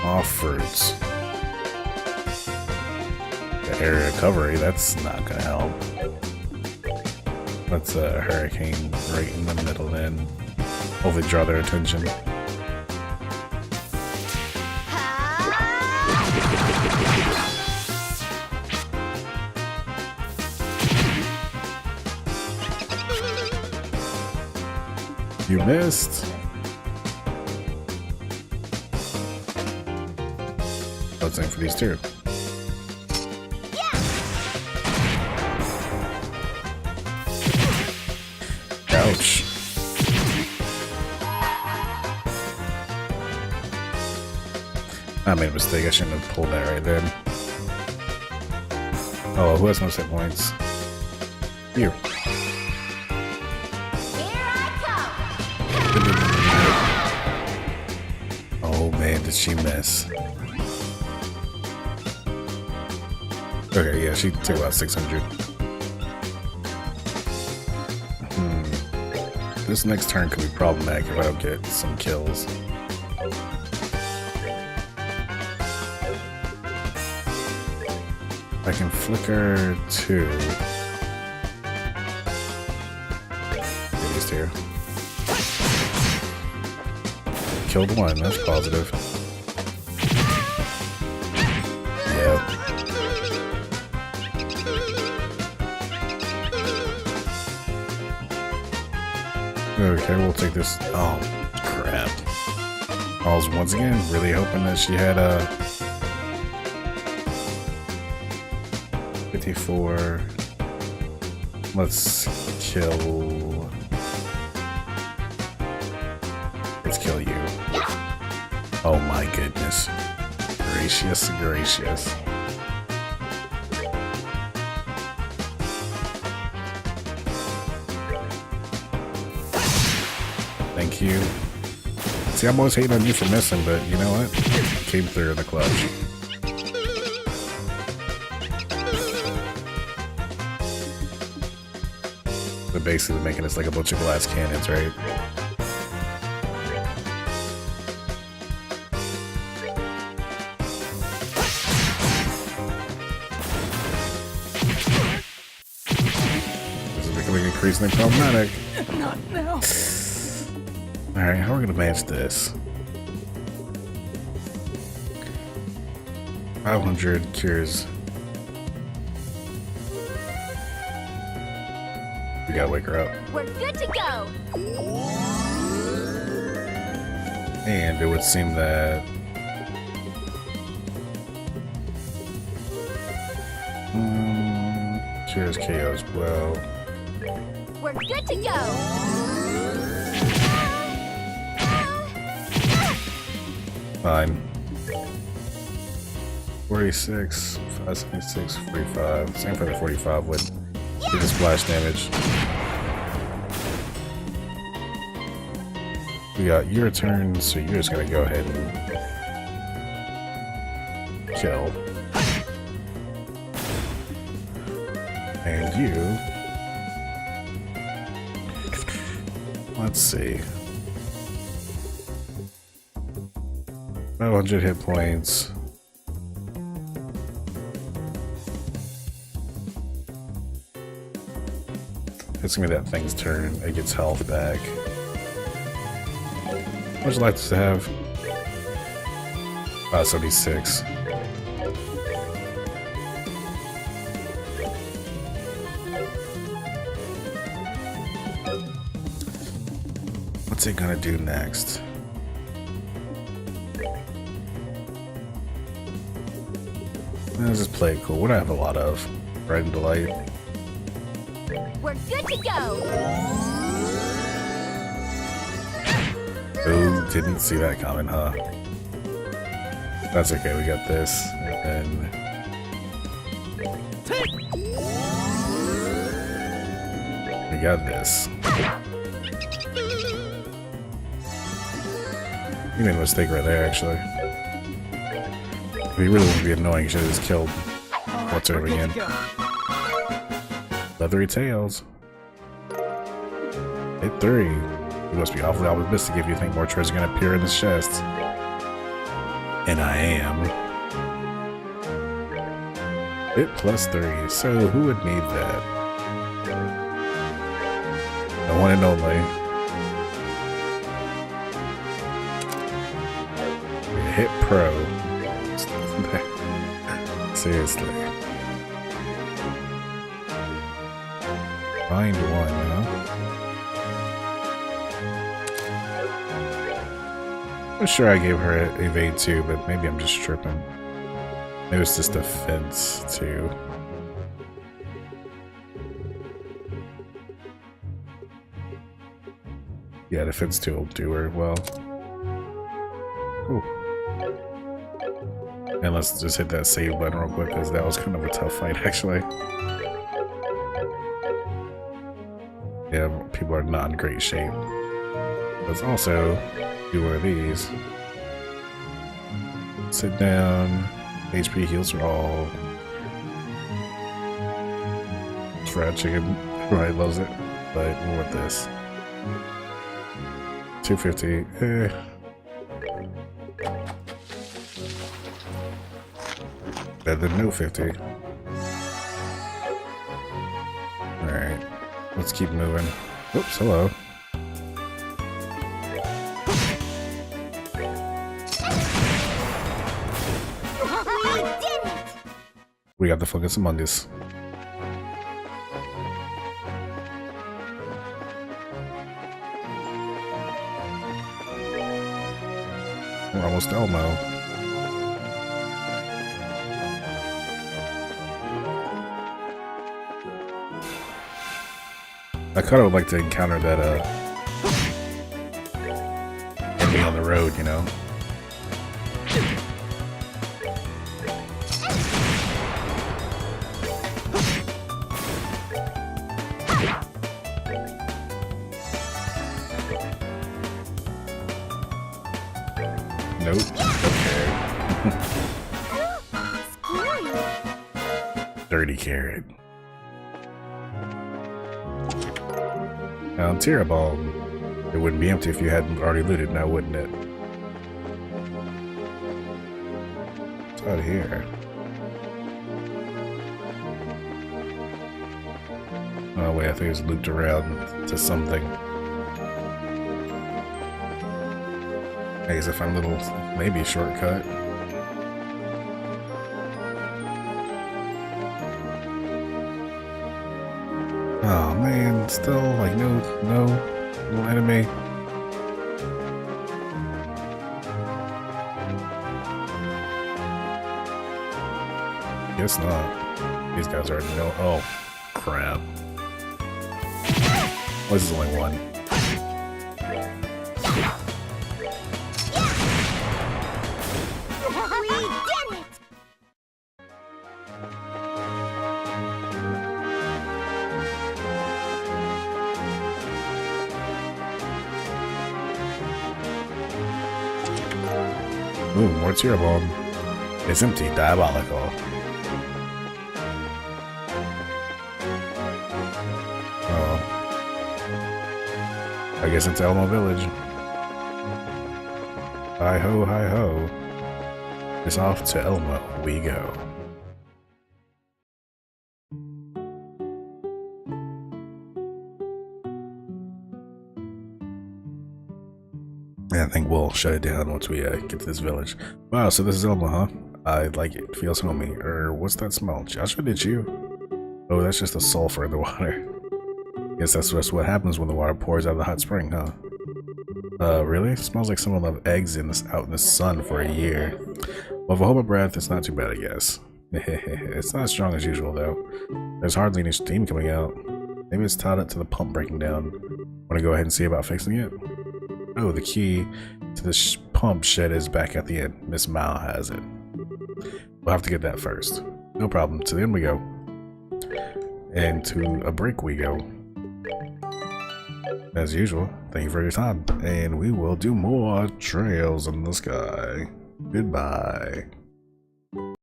Off fruits. The area recovery, that's not gonna help. That's a hurricane right in the middle then. Hopefully draw their attention. You missed. the same for these two. Ouch. I made a mistake. I shouldn't have pulled that right then. Oh, who has no set points? You. Oh man, did she miss? Okay, yeah, she took about 600. This next turn could be problematic if I don't get some kills. I can flicker 2. These two. Killed 1, that's positive. Yep. Okay, we'll take this. Oh, crap. I was once again really hoping that she had a 54. Let's kill you. Oh my goodness. Gracious, gracious. Thank you. See, I'm always hating on you for missing, but you know what? Came through in the clutch. They're basically making us like a bunch of glass cannons, right? This is becoming increasingly problematic. Not now. Alright, how are we gonna manage this? 500 cures. We gotta wake her up. We're good to go. And it would seem that cures KO as well. We're good to go. Fine. 46, 576, 45. Same for the 45 would do the splash damage. We got your turn, so you're just gonna go ahead and kill. And you. Let's see. 500 hit points. It's gonna be that thing's turn. It gets health back. How much life does it have? 76. What's it gonna do next? Let's just play it cool. What do I have a lot of? Red and Delight. We're good to go. Oh, didn't see that coming, huh? That's okay, we got this. And then we got this. You made a mistake right there, actually. If he really wanted to be annoying, he should have just killed what's over again. Leathery tails. Hit 3. You must be awfully optimistic if you think more treasure are gonna appear in this chest. And I am. Hit +3. So who would need that? The one and only. Hit Pro. Seriously. Find one, huh? I'm sure I gave her evade too, but maybe I'm just tripping. Maybe it's just a fence too. Yeah, the fence too will do very well. Ooh. And let's just hit that save button real quick because that was kind of a tough fight actually. Yeah, people are not in great shape. Let's also do one of these. Sit down. HP heals are all. Fried chicken. Everybody loves it. But more with this. 250. Better than no 50. Alright. Let's keep moving. Oops, hello. We got the Fungus Among Us. We're almost Elmo. I kind of would like to encounter that enemy on the road, you know? Nope. Okay. Dirty carrot. Now, Tira Bomb. It wouldn't be empty if you hadn't already looted now, wouldn't it? What's out here? Oh wait, I think it's looped around to something. I guess I found a little, maybe shortcut. Oh man, still like no enemy. Guess not. These guys are no. Oh crap! Oh, this is only one. Ooh, more Tira Bomb. It's empty, diabolical. Oh. I guess it's Elmo Village. Hi ho, hi ho. It's off to Elmo we go. I think we'll shut it down once we get to this village. Wow, so this is Elmo, huh? I like it. Feels homey. What's that smell? Joshua, did you? Oh, that's just the sulfur in the water. Guess that's just what happens when the water pours out of the hot spring, huh? Really? It smells like someone left eggs out in the sun for a year. Well, if I hold my breath, it's not too bad, I guess. It's not as strong as usual, though. There's hardly any steam coming out. Maybe it's tied up to the pump breaking down. Want to go ahead and see about fixing it? Oh, the key to the pump shed is back at the end. Miss Mao has it. We'll have to get that first. No problem. To the end we go. And to a break we go. As usual, thank you for your time. And we will do more Trails in the Sky. Goodbye.